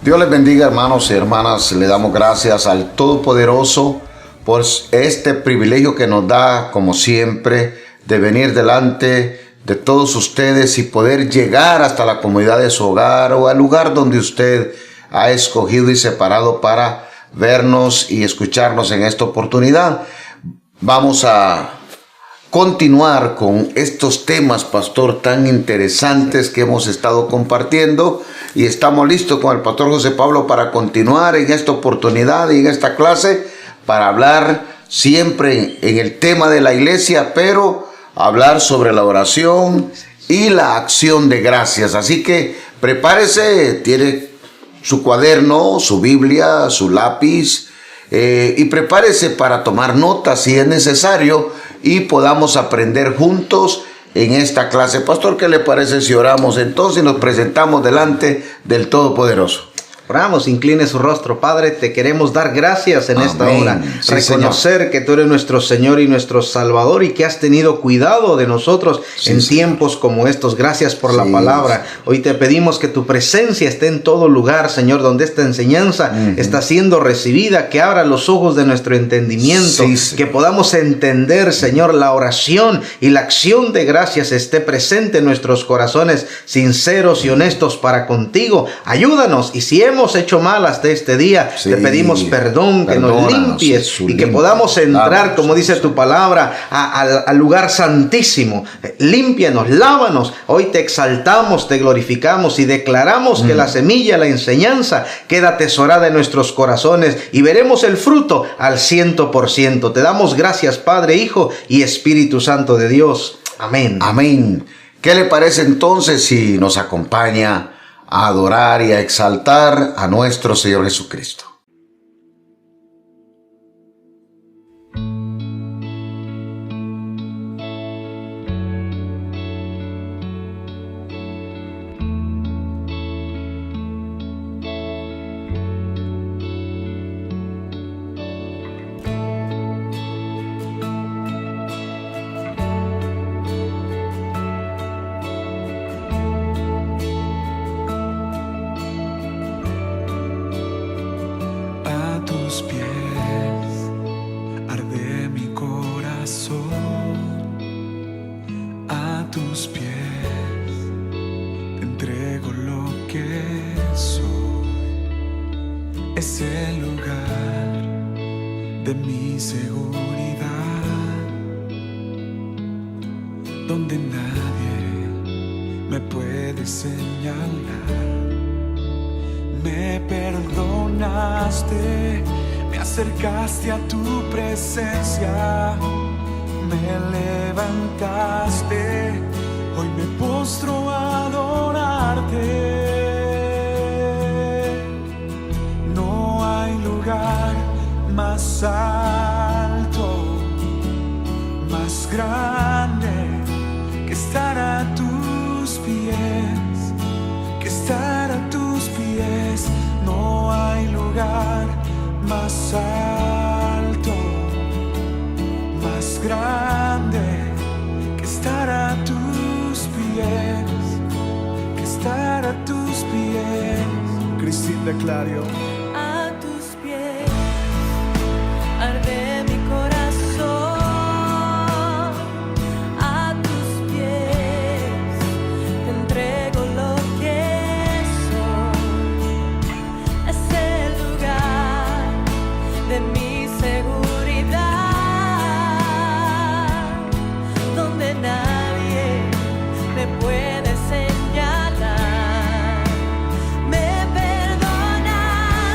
Dios les bendiga, hermanos y hermanas. Le damos gracias al Todopoderoso por este privilegio que nos da, como siempre, de venir delante de todos ustedes y poder llegar hasta la comodidad de su hogar o al lugar donde usted ha escogido y separado para vernos y escucharnos en esta oportunidad. Vamos a continuar con estos temas, pastor, tan interesantes que hemos estado compartiendo, y estamos listos con el pastor José Pablo para continuar en esta oportunidad y en esta clase para hablar siempre en el tema de la iglesia, pero hablar sobre la oración y la acción de gracias. Así que prepárese, tiene su cuaderno, su Biblia, su lápiz, y prepárese para tomar notas si es necesario y podamos aprender juntos en esta clase. Pastor, ¿qué le parece si oramos entonces y nos presentamos delante del Todopoderoso? Oramos, incline su rostro. Padre, te queremos dar gracias en esta hora. Sí, reconocer Señor, que tú eres nuestro Señor y nuestro Salvador y que has tenido cuidado de nosotros en tiempos como estos. Gracias por la palabra. Hoy te pedimos que tu presencia esté en todo lugar, Señor, donde esta enseñanza está siendo recibida, que abra los ojos de nuestro entendimiento, que podamos entender, Señor, la oración y la acción de gracias esté presente en nuestros corazones, sinceros y honestos para contigo. Ayúdanos, y si hemos hecho mal hasta este día, te pedimos perdón, que nos limpies y que podamos entrar, como dice tu palabra, al lugar santísimo. Límpianos, lávanos. Hoy te exaltamos, te glorificamos y declaramos que la semilla, la enseñanza queda atesorada en nuestros corazones y veremos el fruto al 100%. Te damos gracias, Padre, Hijo y Espíritu Santo de Dios. Amén. Amén. ¿Qué le parece entonces si nos acompaña a adorar y a exaltar a nuestro Señor Jesucristo? Es el lugar de mi seguridad, donde nadie me puede señalar. Me perdonaste, me acercaste a tu presencia, me levantaste, hoy me postro a adorarte. Más alto, más grande que estar a tus pies, que estar a tus pies. No hay lugar más alto, más grande que estar a tus pies, que estar a tus pies. Cristina de Clario. Arde mi corazón, a tus pies te entrego lo que soy. Es el lugar de mi seguridad, donde nadie me puede señalar. Me perdonas.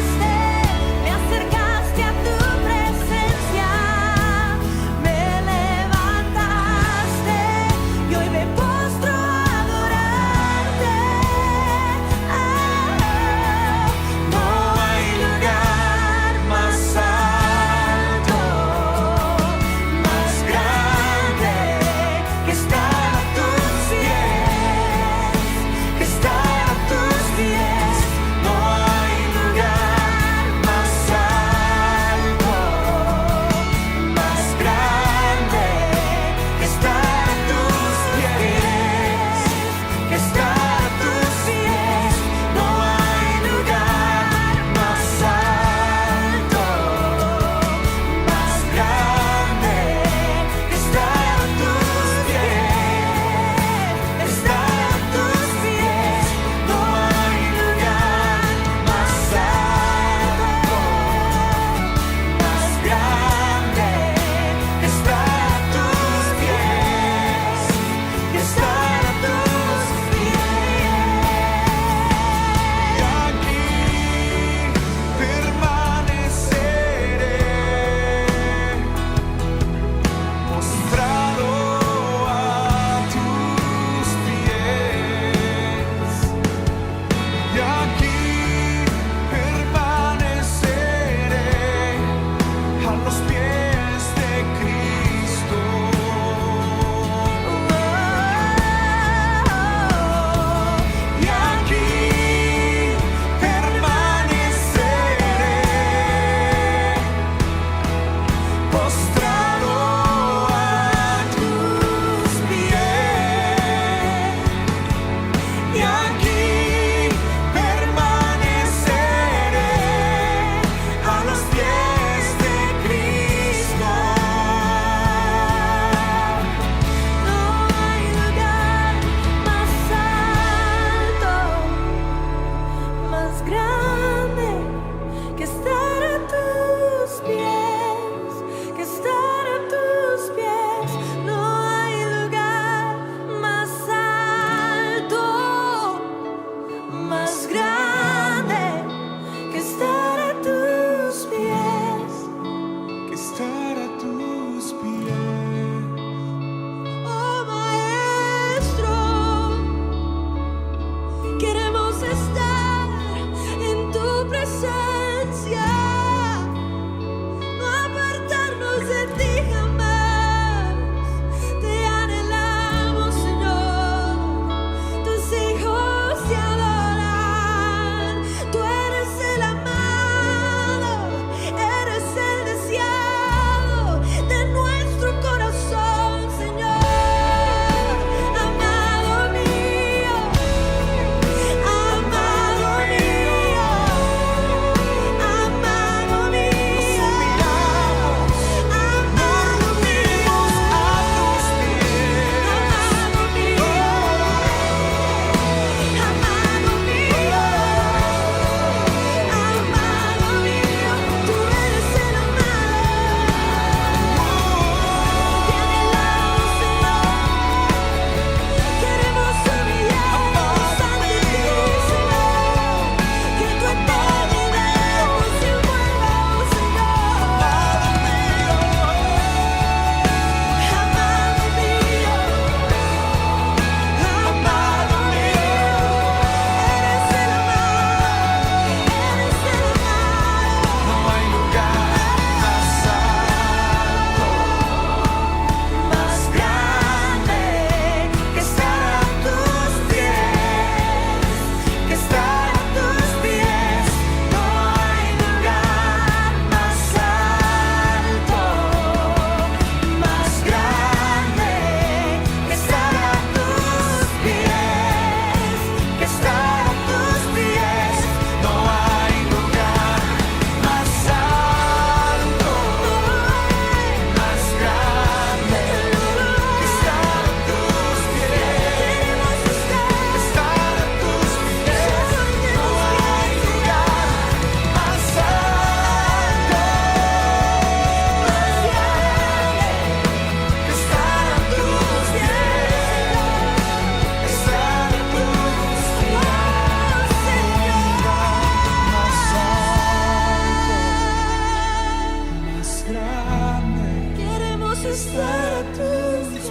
estar a tus pies,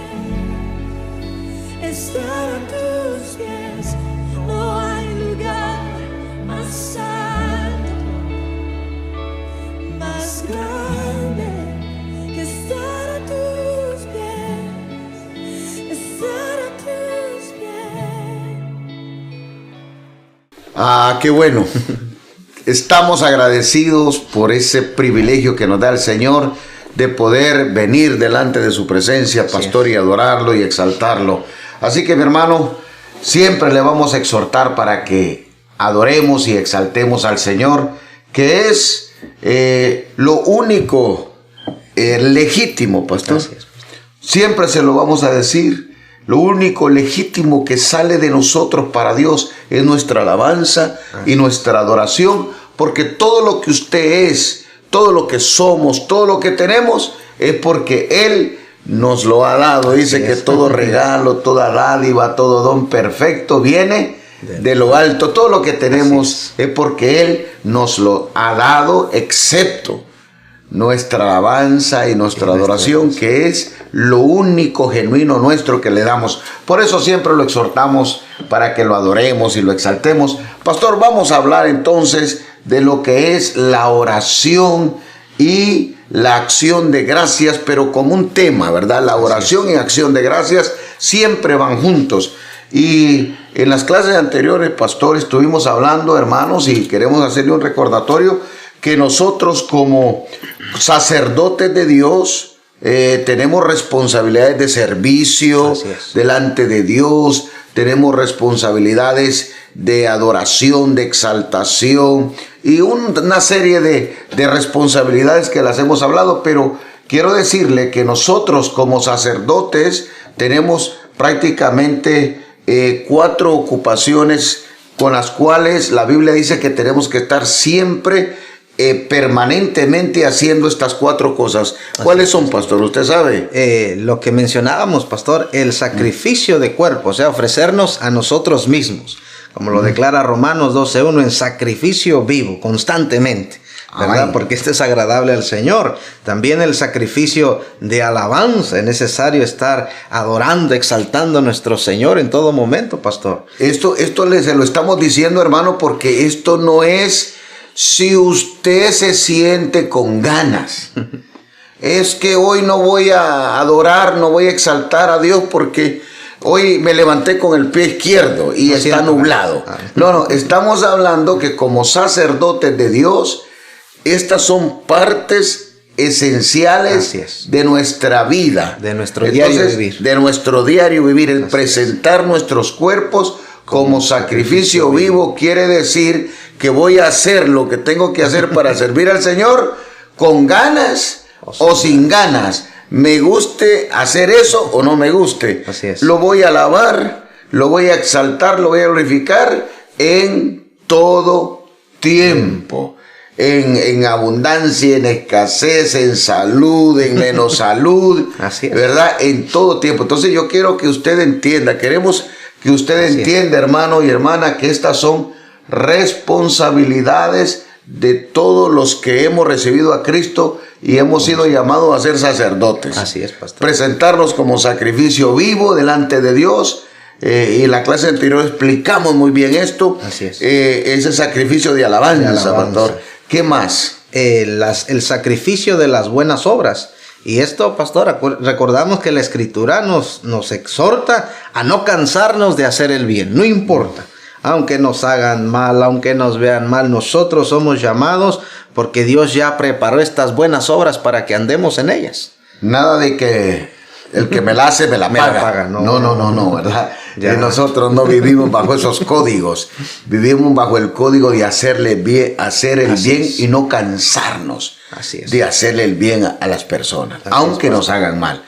estar a tus pies. No hay lugar más santo, más grande que estar a tus pies, estar a tus pies. Ah, qué bueno. Estamos agradecidos por ese privilegio que nos da el Señor de poder venir delante de su presencia, pastor, y adorarlo y exaltarlo. Así que, mi hermano, siempre le vamos a exhortar para que adoremos y exaltemos al Señor, que es lo único legítimo, pastor. Siempre se lo vamos a decir. Lo único legítimo que sale de nosotros para Dios es nuestra alabanza y nuestra adoración, porque todo lo que usted es, todo lo que somos, todo lo que tenemos, es porque Él nos lo ha dado. Dice que todo regalo, toda dádiva, todo don perfecto viene de lo alto. Todo lo que tenemos es porque Él nos lo ha dado, excepto nuestra alabanza y nuestra adoración, que es lo único genuino nuestro que le damos. Por eso siempre lo exhortamos para que lo adoremos y lo exaltemos. Pastor, vamos a hablar entonces de lo que es la oración y la acción de gracias, pero como un tema, ¿verdad? La oración y acción de gracias siempre van juntos. Y en las clases anteriores, pastor, estuvimos hablando, hermanos, y queremos hacerle un recordatorio que nosotros como sacerdotes de Dios tenemos responsabilidades de servicio delante de Dios, tenemos responsabilidades de adoración, de exaltación y una serie de responsabilidades que las hemos hablado, pero quiero decirle que nosotros como sacerdotes tenemos prácticamente 4 ocupaciones con las cuales la Biblia dice que tenemos que estar siempre permanentemente haciendo estas 4 cosas. ¿Cuáles son, pastor? ¿Usted sabe? Lo que mencionábamos, pastor, el sacrificio de cuerpo, o sea, ofrecernos a nosotros mismos, como lo declara Romanos 12:1, en sacrificio vivo, constantemente, ¿verdad? Amén. Porque este es agradable al Señor. También el sacrificio de alabanza, es necesario estar adorando, exaltando a nuestro Señor en todo momento, pastor. Esto se lo estamos diciendo, hermano, porque esto no es si usted se siente con ganas. Es que hoy no voy a adorar, no voy a exaltar a Dios porque hoy me levanté con el pie izquierdo y está nublado. No, estamos hablando que como sacerdotes de Dios, estas son partes esenciales de nuestra vida, de nuestro diario vivir. De nuestro diario vivir, el presentar nuestros cuerpos como sacrificio vivo quiere decir que voy a hacer lo que tengo que hacer para servir al Señor con ganas o sin ganas. Me guste hacer eso o no me guste. Así es. Lo voy a alabar, lo voy a exaltar, lo voy a glorificar en todo tiempo. En abundancia, en escasez, en salud, en menos salud. Así es. ¿Verdad? En todo tiempo. Entonces yo quiero que usted entienda, queremos que usted entienda, hermano y hermana, que estas son responsabilidades de todos los que hemos recibido a Cristo y hemos sido llamados a ser sacerdotes. Así es, pastor. Presentarnos como sacrificio vivo delante de Dios. Y en la clase anterior explicamos muy bien esto. Así es. Ese sacrificio de alabanza, pastor. ¿Qué más? El sacrificio de las buenas obras. Y esto, pastor, recordamos que la Escritura nos exhorta a no cansarnos de hacer el bien. No importa, aunque nos hagan mal, aunque nos vean mal, nosotros somos llamados porque Dios ya preparó estas buenas obras para que andemos en ellas. Nada de que el que me la hace me la paga. No, ¿verdad? Nosotros no vivimos bajo esos códigos. Vivimos bajo el código de hacer el bien y no cansarnos de hacerle el bien a las personas, aunque nos hagan mal.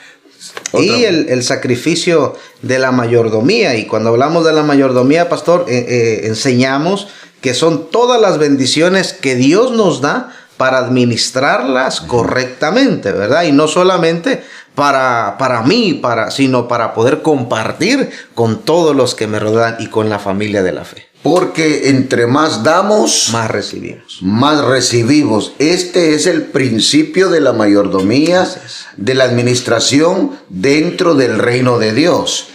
Y el sacrificio de la mayordomía. Y cuando hablamos de la mayordomía, pastor, enseñamos que son todas las bendiciones que Dios nos da para administrarlas correctamente, ¿verdad? Y no solamente para mí, sino para poder compartir con todos los que me rodean y con la familia de la fe. Porque entre más damos, más recibimos. más recibimos. Este es el principio de la mayordomía, de la administración dentro del reino de Dios.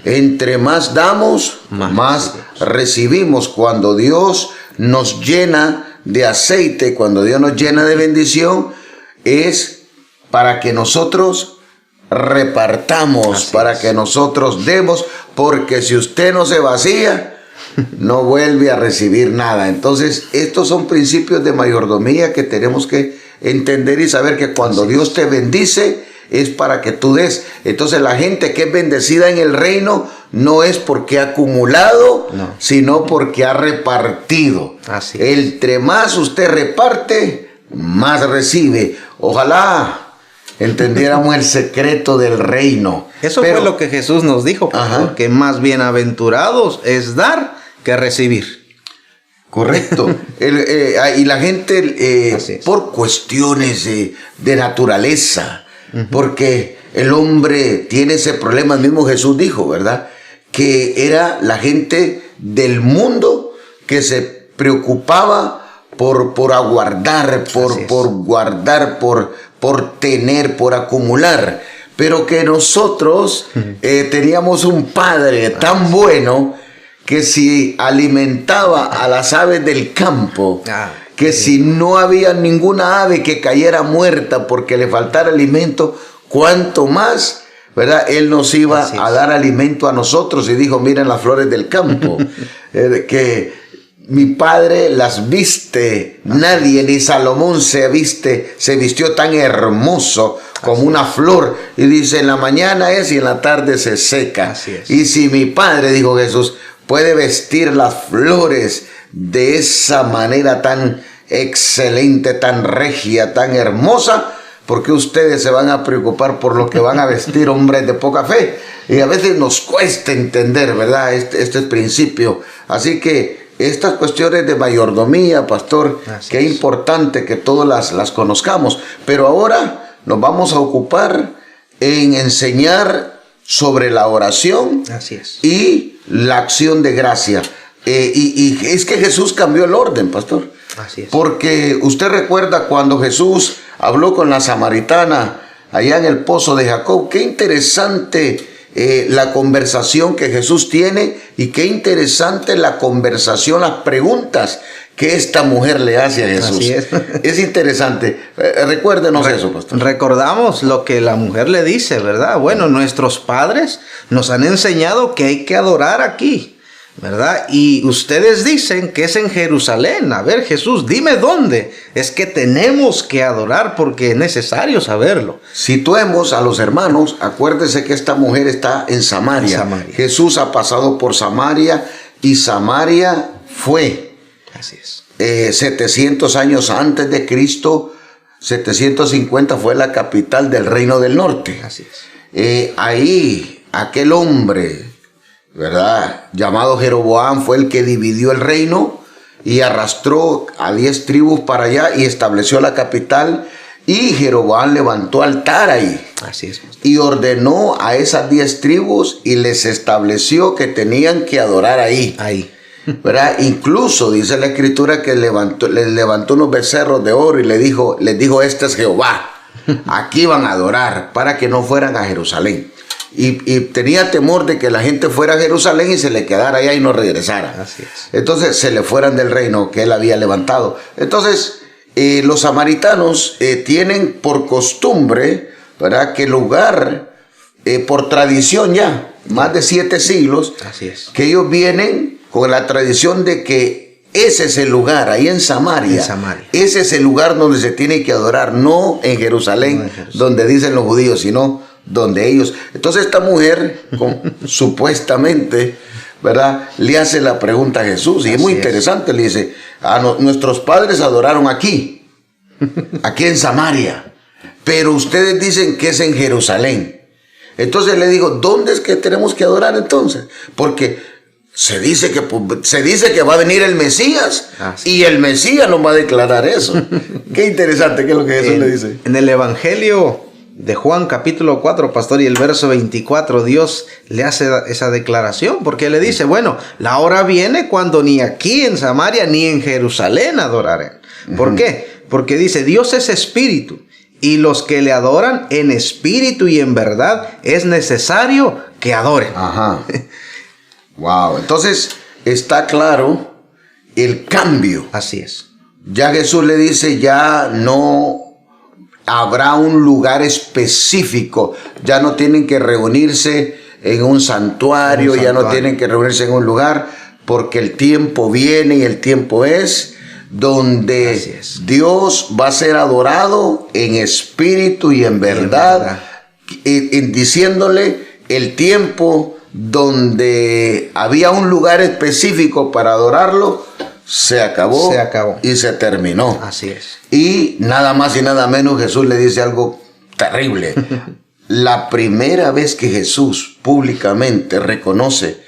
Entre más damos, más recibimos. Cuando Dios nos llena de aceite, cuando Dios nos llena de bendición, es para que nosotros repartamos, para que nosotros demos, porque si usted no se vacía, no vuelve a recibir nada. Entonces, estos son principios de mayordomía que tenemos que entender y saber que cuando Dios te bendice, es para que tú des. Entonces, la gente que es bendecida en el reino no es porque ha acumulado, sino porque ha repartido. Así es. Entre más usted reparte, más recibe. Ojalá entendiéramos el secreto del reino. Eso fue lo que Jesús nos dijo, pastor, que más bienaventurados es dar que recibir. Correcto. Y la gente, por cuestiones de naturaleza, porque el hombre tiene ese problema, el mismo Jesús dijo, ¿verdad? Que era la gente del mundo que se preocupaba por aguardar, por guardar, por tener, por acumular. Pero que nosotros teníamos un Padre tan bueno que si alimentaba a las aves del campo, que si no había ninguna ave que cayera muerta porque le faltara alimento, cuánto más, ¿verdad? Él nos iba a dar alimento a nosotros. Y dijo, miren las flores del campo, que mi Padre las viste, nadie, ni Salomón se vistió tan hermoso como una flor. Y dice, en la mañana es y en la tarde se seca. Y si mi Padre, dijo Jesús, puede vestir las flores de esa manera tan excelente, tan regia, tan hermosa, ¿por qué ustedes se van a preocupar por lo que van a vestir, hombres de poca fe? Y a veces nos cuesta entender, ¿verdad? Este principio. Así que estas cuestiones de mayordomía, pastor, qué es importante que todos las conozcamos. Pero ahora nos vamos a ocupar en enseñar sobre la oración y la acción de gracia. Y es que Jesús cambió el orden, pastor. Así es. Porque usted recuerda cuando Jesús habló con la samaritana allá en el pozo de Jacob. Qué interesante la conversación que Jesús tiene, y qué interesante la conversación, las preguntas que esta mujer le hace a Jesús. Así es. Es interesante. Recuérdenos eso, pastor. Recordamos lo que la mujer le dice, ¿verdad? Bueno, nuestros padres nos han enseñado que hay que adorar aquí, ¿verdad? Y ustedes dicen que es en Jerusalén. A ver, Jesús, dime dónde es que tenemos que adorar, porque es necesario saberlo. Situemos a los hermanos. Acuérdense que esta mujer está en Samaria. Jesús ha pasado por Samaria, y Samaria fue 700 años antes de Cristo, 750 fue la capital del reino del norte. Ahí aquel hombre, ¿verdad?, llamado Jeroboam, fue el que dividió el reino y arrastró a 10 tribus para allá y estableció la capital. Y Jeroboam levantó altar ahí. Y ordenó a esas 10 tribus y les estableció que tenían que adorar ahí. ¿Verdad? Incluso dice la escritura que les levantó unos becerros de oro y les dijo, este es Jehová. Aquí van a adorar, para que no fueran a Jerusalén. Y tenía temor de que la gente fuera a Jerusalén y se le quedara allá y no regresara. Entonces se le fueran del reino que él había levantado. Entonces los samaritanos tienen por costumbre, ¿verdad?, que lugar, por tradición ya, más de 7 siglos, que ellos vienen con la tradición de que ese es el lugar, ahí en Samaria. Ese es el lugar donde se tiene que adorar, no en Jerusalén, donde dicen los judíos, sino donde ellos. Entonces esta mujer, supuestamente, ¿verdad?, le hace la pregunta a Jesús, y es muy interesante. Le dice, nuestros padres adoraron aquí en Samaria, pero ustedes dicen que es en Jerusalén. Entonces le digo, ¿dónde es que tenemos que adorar entonces? Porque se dice que va a venir el Mesías, y el Mesías nos va a declarar eso. Qué interesante, ¿qué es lo que Jesús le dice? En el Evangelio de Juan capítulo 4, pastor, y el verso 24, Dios le hace esa declaración, porque le dice, bueno, la hora viene cuando ni aquí en Samaria ni en Jerusalén adorarán. ¿Por qué? Porque dice, Dios es espíritu, y los que le adoran en espíritu y en verdad es necesario que adoren. Ajá. Wow. Entonces está claro el cambio. Así es. Ya Jesús le dice, ya no habrá un lugar específico, ya no tienen que reunirse en un santuario, ya no tienen que reunirse en un lugar, porque el tiempo viene y el tiempo es donde Dios va a ser adorado en espíritu y en verdad, diciéndole el tiempo donde había un lugar específico para adorarlo, se acabó y se terminó. Así es. Y nada más y nada menos Jesús le dice algo terrible. La primera vez que Jesús públicamente reconoce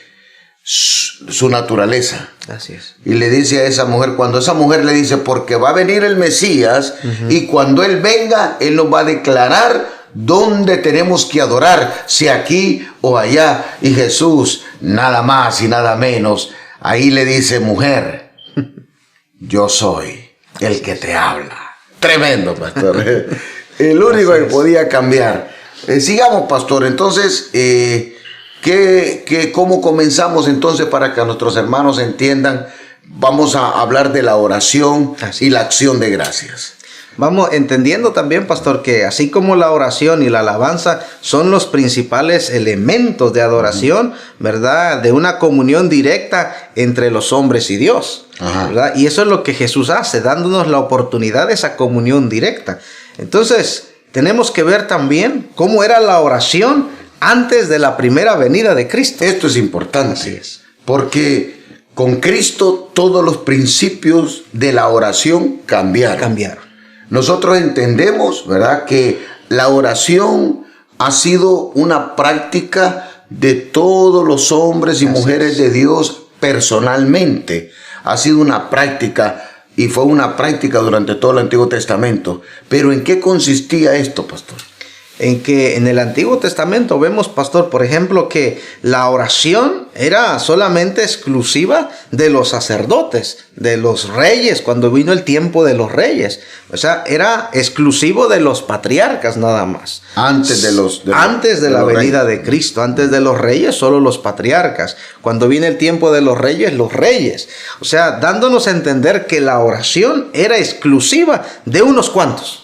su naturaleza. Así es. Y le dice a esa mujer, cuando esa mujer le dice, porque va a venir el Mesías, y cuando Él venga, Él nos va a declarar dónde tenemos que adorar, si aquí o allá. Y Jesús, nada más y nada menos, ahí le dice, mujer, yo soy el que te habla. Tremendo, pastor. El único que podía cambiar. Sigamos, pastor. Entonces, ¿cómo comenzamos entonces para que nuestros hermanos entiendan? Vamos a hablar de la oración y la acción de gracias. Vamos entendiendo también, pastor, que así como la oración y la alabanza son los principales elementos de adoración, ¿verdad? De una comunión directa entre los hombres y Dios, ¿verdad? Y eso es lo que Jesús hace, dándonos la oportunidad de esa comunión directa. Entonces, tenemos que ver también cómo era la oración antes de la primera venida de Cristo. Esto es importante. Así es. Porque con Cristo todos los principios de la oración cambiaron. Nosotros entendemos, ¿verdad?, que la oración ha sido una práctica de todos los hombres y mujeres de Dios personalmente. Ha sido una práctica y fue una práctica durante todo el Antiguo Testamento. Pero ¿en qué consistía esto, pastor? En que en el Antiguo Testamento vemos, pastor, por ejemplo, que la oración era solamente exclusiva de los sacerdotes, de los reyes, cuando vino el tiempo de los reyes. O sea, era exclusivo de los patriarcas nada más. Antes de la venida de Cristo, antes de los reyes, solo los patriarcas. Cuando viene el tiempo de los reyes. O sea, dándonos a entender que la oración era exclusiva de unos cuantos.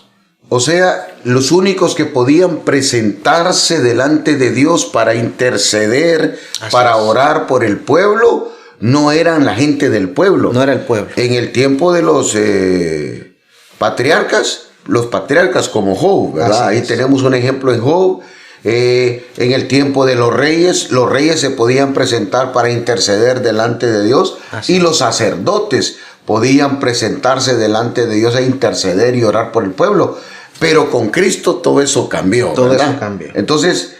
O sea, los únicos que podían presentarse delante de Dios para interceder, para orar por el pueblo, no eran la gente del pueblo. No era el pueblo. En el tiempo de los patriarcas como Job, ¿verdad? Ahí tenemos un ejemplo en Job. En el tiempo de los reyes se podían presentar para interceder delante de Dios. Y los sacerdotes podían presentarse delante de Dios e interceder y orar por el pueblo. Pero con Cristo todo eso cambió. Entonces,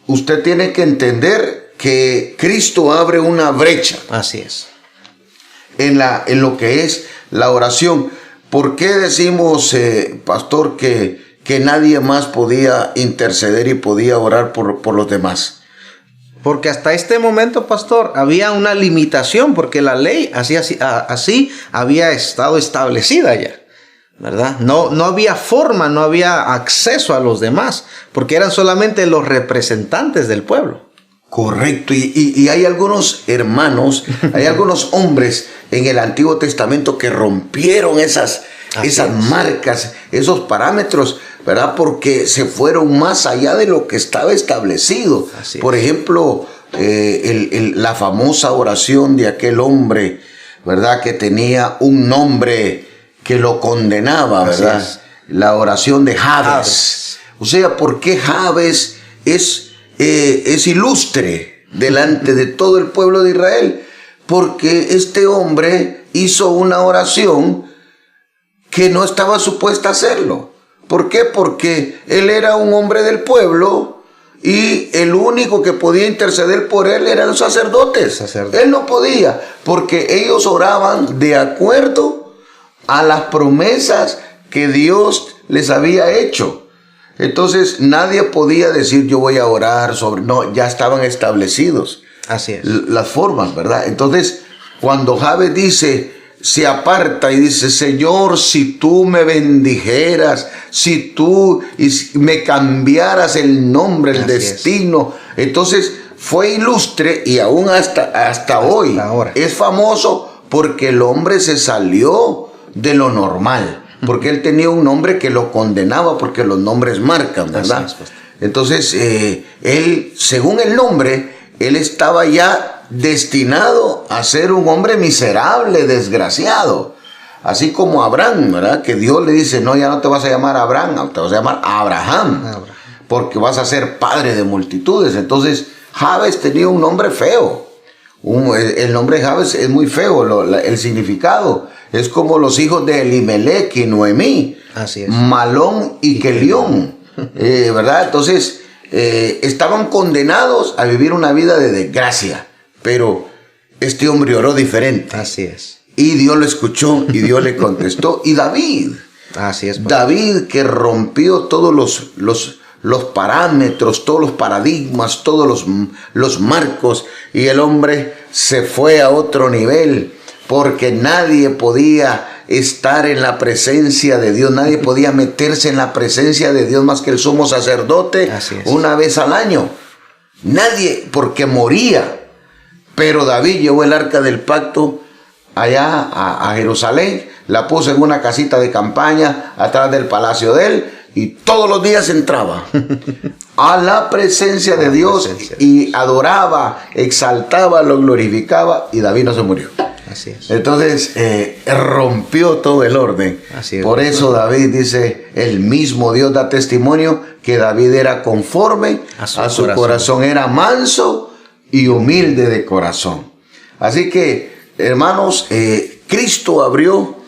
usted tiene que entender que Cristo abre una brecha. Así es. En lo que es la oración. ¿Por qué decimos, pastor, que nadie más podía interceder y podía orar por los demás? Porque hasta este momento, pastor, había una limitación, porque la ley así había estado establecida ya, ¿verdad? No había forma, no había acceso a los demás, porque eran solamente los representantes del pueblo. Correcto, y hay algunos hermanos, hay algunos hombres en el Antiguo Testamento que rompieron esas marcas, esos parámetros, ¿verdad? Porque se fueron más allá de lo que estaba establecido. Por ejemplo, la famosa oración de aquel hombre, ¿verdad?, que tenía un nombre que lo condenaba, ¿verdad? La oración de Jabes. O sea, ¿por qué Jabes es ilustre delante de todo el pueblo de Israel? Porque este hombre hizo una oración que no estaba supuesta a hacerlo. ¿Por qué? Porque él era un hombre del pueblo y el único que podía interceder por él eran los sacerdotes. Él no podía, porque ellos oraban de acuerdo a las promesas que Dios les había hecho. Entonces nadie podía decir yo voy a orar sobre... No, ya estaban establecidos. Así es. Las formas, ¿verdad? Entonces, cuando Jabes dice, se aparta y dice, Señor, si tú me bendijeras, si tú me cambiaras el nombre, el destino. Entonces, fue ilustre y aún hasta hoy ahora es famoso porque el hombre se salió de lo normal. Porque él tenía un nombre que lo condenaba, porque los nombres marcan, ¿verdad? Entonces, él, según el nombre, él estaba ya destinado a ser un hombre miserable, desgraciado. Así como Abraham, ¿verdad? Que Dios le dice, no, ya no te vas a llamar Abraham, te vas a llamar Abraham, porque vas a ser padre de multitudes. Entonces, Jabes tenía un nombre feo. El nombre Jabes es muy feo, el significado. Es como los hijos de Elimelech y Noemí. Así es. Malón y Kelión. ¿Verdad? Entonces, estaban condenados a vivir una vida de desgracia. Pero este hombre oró diferente. Así es. Y Dios lo escuchó y Dios le contestó. Y David. Así es. David, que rompió todos los parámetros, todos los paradigmas, todos los marcos. Y el hombre se fue a otro nivel. Porque nadie podía estar en la presencia de Dios, nadie podía meterse en la presencia de Dios más que el sumo sacerdote una vez al año. Nadie, porque moría. Pero David llevó el arca del pacto allá a Jerusalén, la puso en una casita de campaña atrás del palacio de él y todos los días entraba a la presencia de Dios y adoraba, exaltaba, lo glorificaba y David no se murió. Así es. Entonces rompió todo el orden. Así es. Por eso David dice, el mismo Dios da testimonio que David era conforme a su corazón, era manso y humilde de corazón. Así que, hermanos, Cristo abrió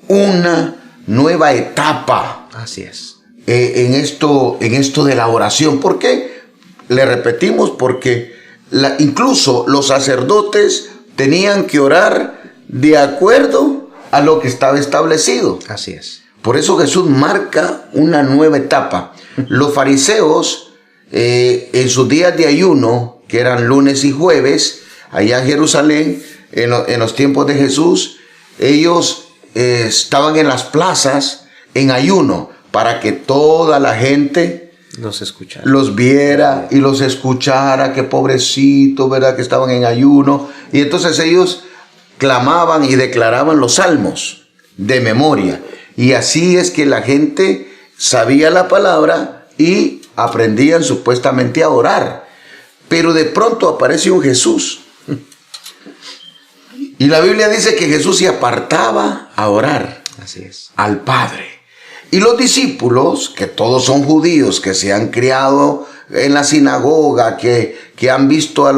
una nueva etapa. Así es. En esto de la oración. ¿Por qué? Le repetimos, porque incluso los sacerdotes tenían que orar de acuerdo a lo que estaba establecido. Así es. Por eso Jesús marca una nueva etapa. Los fariseos, en sus días de ayuno, que eran lunes y jueves, allá en Jerusalén, en los tiempos de Jesús, ellos estaban en las plazas en ayuno para que toda la gente los viera y los escuchara, que pobrecito, ¿verdad? Que estaban en ayuno. Y entonces ellos clamaban y declaraban los salmos de memoria. Y así es que la gente sabía la palabra y aprendían supuestamente a orar. Pero de pronto aparece un Jesús. Y la Biblia dice que Jesús se apartaba a orar. Así es. Al Padre. Y los discípulos, que todos son judíos, que se han criado en la sinagoga, que han visto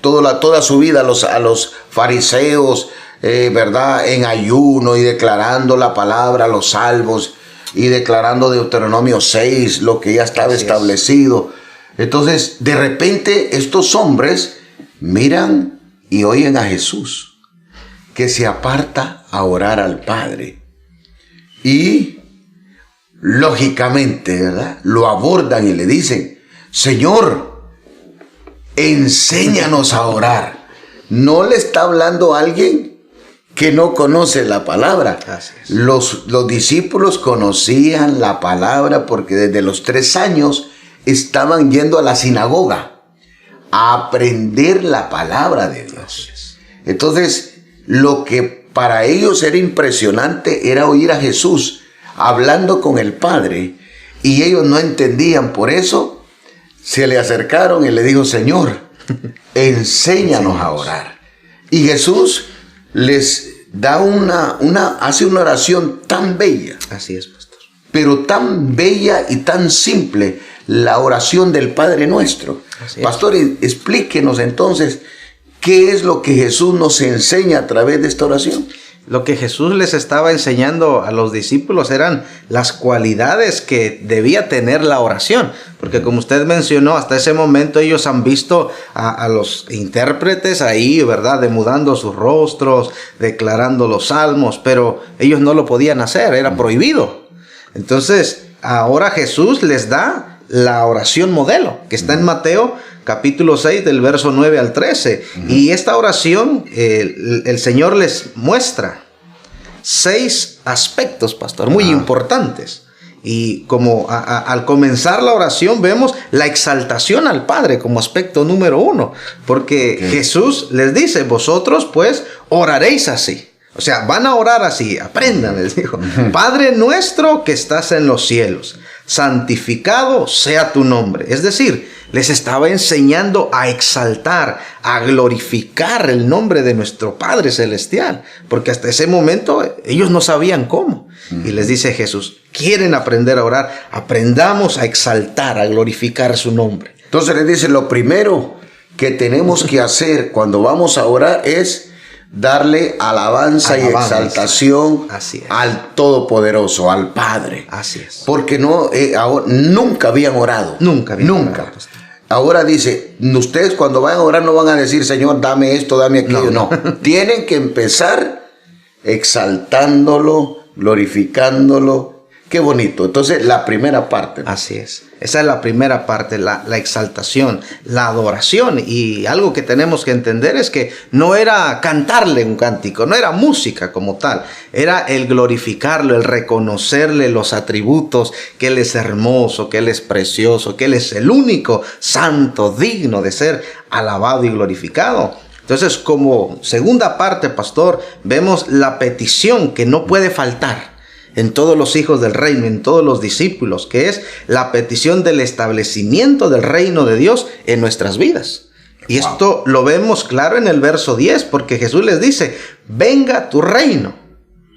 toda su vida a los fariseos, ¿verdad? En ayuno y declarando la palabra, los salmos, y declarando Deuteronomio 6, lo que ya estaba establecido. Entonces, de repente, estos hombres miran y oyen a Jesús, que se aparta a orar al Padre. Y lógicamente, ¿verdad? Lo abordan y le dicen, Señor, enséñanos a orar. No le está hablando a alguien que no conoce la palabra. Los discípulos conocían la palabra porque desde los 3 años estaban yendo a la sinagoga a aprender la palabra de Dios. Entonces, lo que para ellos era impresionante era oír a Jesús hablando con el Padre, y ellos no entendían. Por eso se le acercaron y le dijo, Señor, enséñanos a orar. Y Jesús les da hace una oración tan bella. Así es, pastor. Pero tan bella y tan simple, la oración del Padre Nuestro. Pastor, explíquenos entonces, ¿qué es lo que Jesús nos enseña a través de esta oración? Lo que Jesús les estaba enseñando a los discípulos eran las cualidades que debía tener la oración. Porque como usted mencionó, hasta ese momento ellos han visto a los intérpretes ahí, ¿verdad? Demudando sus rostros, declarando los salmos, pero ellos no lo podían hacer, era prohibido. Entonces, ahora Jesús les da la oración modelo, que está en Mateo capítulo 6 del verso 9 al 13. Y esta oración el Señor les muestra 6 aspectos, pastor, muy importantes. Y como al comenzar la oración vemos la exaltación al Padre como aspecto número 1. Porque Jesús les dice, vosotros pues oraréis así. O sea, van a orar así, aprendan, les dijo. Padre nuestro que estás en los cielos, santificado sea tu nombre. Es decir, les estaba enseñando a exaltar, a glorificar el nombre de nuestro Padre Celestial. Porque hasta ese momento ellos no sabían cómo. Y les dice Jesús, ¿quieren aprender a orar? Aprendamos a exaltar, a glorificar su nombre. Entonces les dice, lo primero que tenemos que hacer cuando vamos a orar es darle alabanza y exaltación al Todopoderoso, al Padre. Así es. Porque nunca habían orado. Nunca. Ahora dice, ustedes cuando vayan a orar no van a decir, Señor, dame esto, dame aquello. No. Tienen que empezar exaltándolo, glorificándolo. Qué bonito. Entonces, la primera parte. Así es. Esa es la primera parte, la exaltación, la adoración. Y algo que tenemos que entender es que no era cantarle un cántico, no era música como tal. Era el glorificarlo, el reconocerle los atributos, que Él es hermoso, que Él es precioso, que Él es el único santo, digno de ser alabado y glorificado. Entonces, como segunda parte, pastor, vemos la petición que no puede faltar en todos los hijos del reino, en todos los discípulos, que es la petición del establecimiento del reino de Dios en nuestras vidas. Y esto lo vemos claro en el verso 10, porque Jesús les dice, venga tu reino,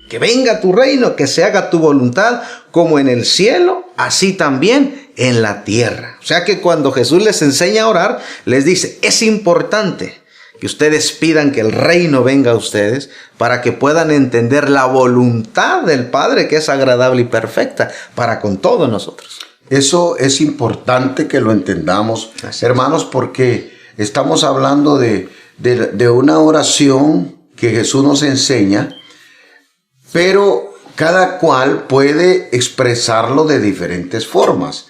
que venga tu reino, que se haga tu voluntad como en el cielo, así también en la tierra. O sea que cuando Jesús les enseña a orar, les dice, es importante que ustedes pidan que el reino venga a ustedes para que puedan entender la voluntad del Padre, que es agradable y perfecta para con todos nosotros. Eso es importante que lo entendamos, hermanos, porque estamos hablando de una oración que Jesús nos enseña, pero cada cual puede expresarlo de diferentes formas.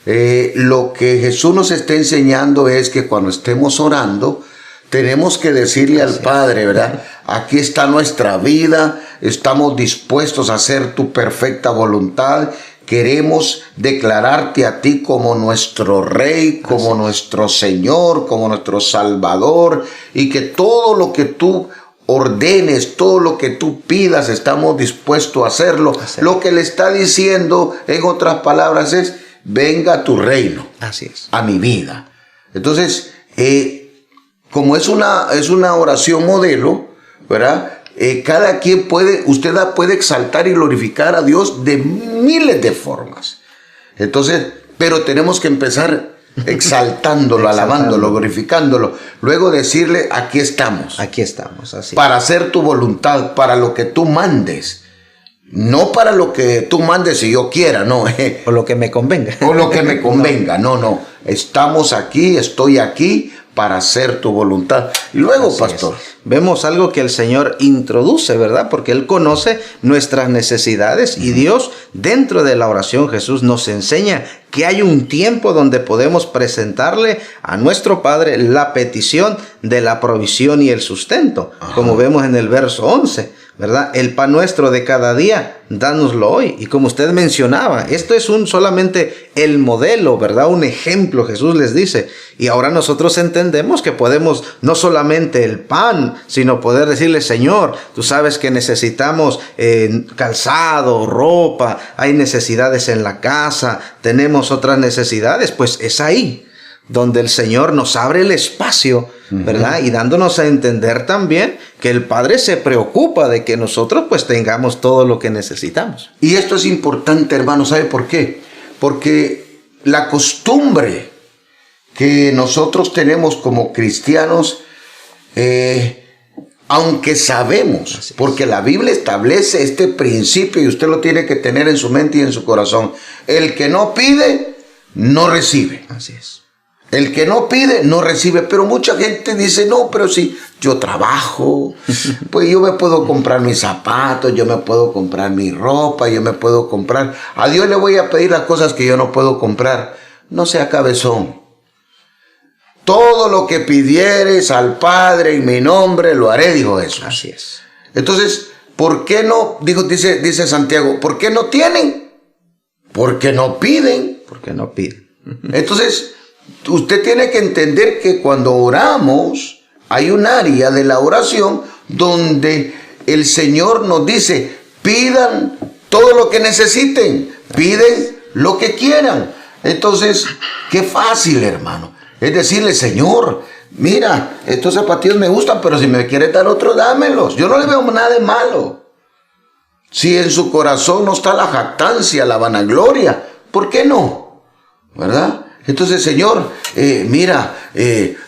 Lo que Jesús nos está enseñando es que cuando estemos orando, tenemos que decirle al Padre, ¿verdad? Aquí está nuestra vida, estamos dispuestos a hacer tu perfecta voluntad, queremos declararte a ti como nuestro Rey, como nuestro Señor, como nuestro Salvador, y que todo lo que tú ordenes, todo lo que tú pidas, estamos dispuestos a hacerlo. Lo que le está diciendo, en otras palabras, es, venga tu reino. Así es. A mi vida. Entonces, como es una oración modelo, ¿verdad? Cada quien usted puede exaltar y glorificar a Dios de miles de formas. Entonces, pero tenemos que empezar exaltándolo, alabándolo, glorificándolo. Luego decirle, aquí estamos. Aquí estamos, así. Para hacer tu voluntad, para lo que tú mandes. No para lo que tú mandes si yo quiera, no. O lo que me convenga. O lo que me convenga, no. Estamos aquí, estoy aquí para hacer tu voluntad. Y luego, así pastor, vemos algo que el Señor introduce, ¿verdad? Porque Él conoce nuestras necesidades y Dios, dentro de la oración, Jesús nos enseña que hay un tiempo donde podemos presentarle a nuestro Padre la petición de la provisión y el sustento, como vemos en el verso 11, ¿verdad? El pan nuestro de cada día, dánoslo hoy. Y como usted mencionaba, esto es solamente el modelo, ¿verdad? Un ejemplo, Jesús les dice. Y ahora nosotros entendemos que podemos no solamente el pan, sino poder decirle, Señor, tú sabes que necesitamos calzado, ropa, hay necesidades en la casa, tenemos otras necesidades. Pues es ahí donde el Señor nos abre el espacio, ¿verdad? Y dándonos a entender también que el Padre se preocupa de que nosotros pues tengamos todo lo que necesitamos. Y esto es importante, hermano, ¿sabe por qué? Porque la costumbre que nosotros tenemos como cristianos, aunque sabemos, porque la Biblia establece este principio y usted lo tiene que tener en su mente y en su corazón, el que no pide, no recibe. Así es. El que no pide, no recibe. Pero mucha gente dice, no, pero si yo trabajo, pues yo me puedo comprar mis zapatos, yo me puedo comprar mi ropa, yo me puedo comprar. A Dios le voy a pedir las cosas que yo no puedo comprar. No sea cabezón. Todo lo que pidieres al Padre en mi nombre, lo haré, dijo Jesús. Así es. Entonces, ¿por qué no? Dice Santiago, ¿por qué no tienen? Porque no piden. Porque no piden. Entonces, usted tiene que entender que cuando oramos, hay un área de la oración donde el Señor nos dice, pidan todo lo que necesiten, piden lo que quieran. Entonces, qué fácil, hermano. Es decirle, Señor, mira, estos zapatillos me gustan, pero si me quieres dar otro, dámelos. Yo no le veo nada de malo. Si en su corazón no está la jactancia, la vanagloria, ¿por qué no? ¿Verdad? Entonces, Señor,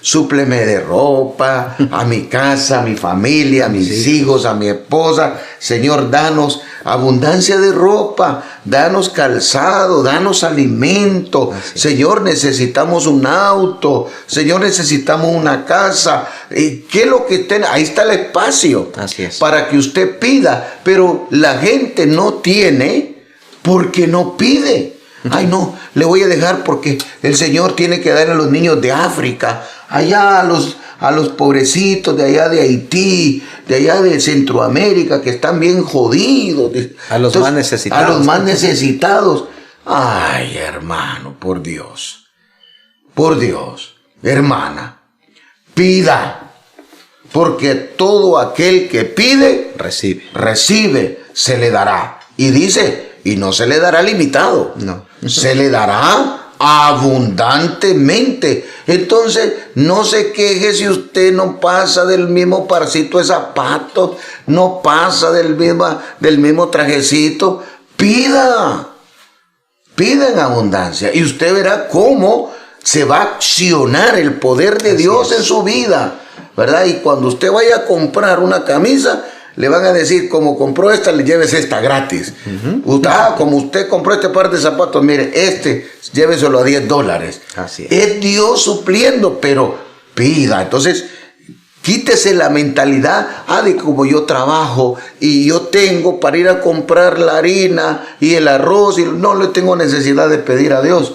súpleme de ropa, a mi casa, a mi familia, a mis hijos, a mi esposa. Señor, danos abundancia de ropa, danos calzado, danos alimento. Señor, necesitamos un auto. Señor, necesitamos una casa. ¿Qué es lo que tiene? Ahí está el espacio. Así es. Para que usted pida. Pero la gente no tiene porque no pide. Ay, no, le voy a dejar porque el Señor tiene que darle a los niños de África, allá a los pobrecitos de allá de Haití, de allá de Centroamérica, que están bien jodidos. A los más necesitados. A los más necesitados. Ay, hermano, por Dios, hermana, pida, porque todo aquel que pide, recibe, se le dará. Y dice, y no se le dará limitado. No. Se le dará abundantemente. Entonces, no se queje si usted no pasa del mismo parcito de zapatos, no pasa del mismo trajecito. Pida en abundancia. Y usted verá cómo se va a accionar el poder de Dios en su vida, ¿verdad? Y cuando usted vaya a comprar una camisa, le van a decir, como compró esta, le lleves esta gratis. Como usted compró este par de zapatos, mire, lléveselo a $10. Así es. Es Dios supliendo, pero pida. Entonces, quítese la mentalidad, de como yo trabajo y yo tengo para ir a comprar la harina y el arroz y no le tengo necesidad de pedir a Dios.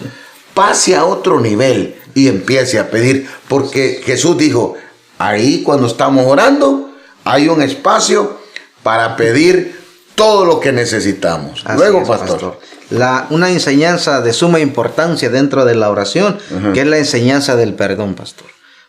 Pase a otro nivel y empiece a pedir, porque Jesús dijo, ahí cuando estamos orando, hay un espacio para pedir todo lo que necesitamos. Así Luego, es, pastor. Una enseñanza de suma importancia dentro de la oración, que es la enseñanza del perdón, pastor,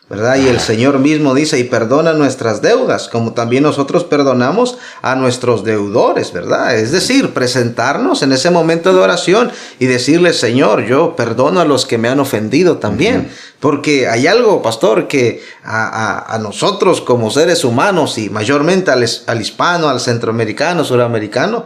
¿verdad? Y el Señor mismo dice, y perdona nuestras deudas, como también nosotros perdonamos a nuestros deudores, ¿verdad? Es decir, presentarnos en ese momento de oración y decirle, Señor, yo perdono a los que me han ofendido también. Porque hay algo, pastor, que a nosotros como seres humanos y mayormente al hispano, al centroamericano, suramericano,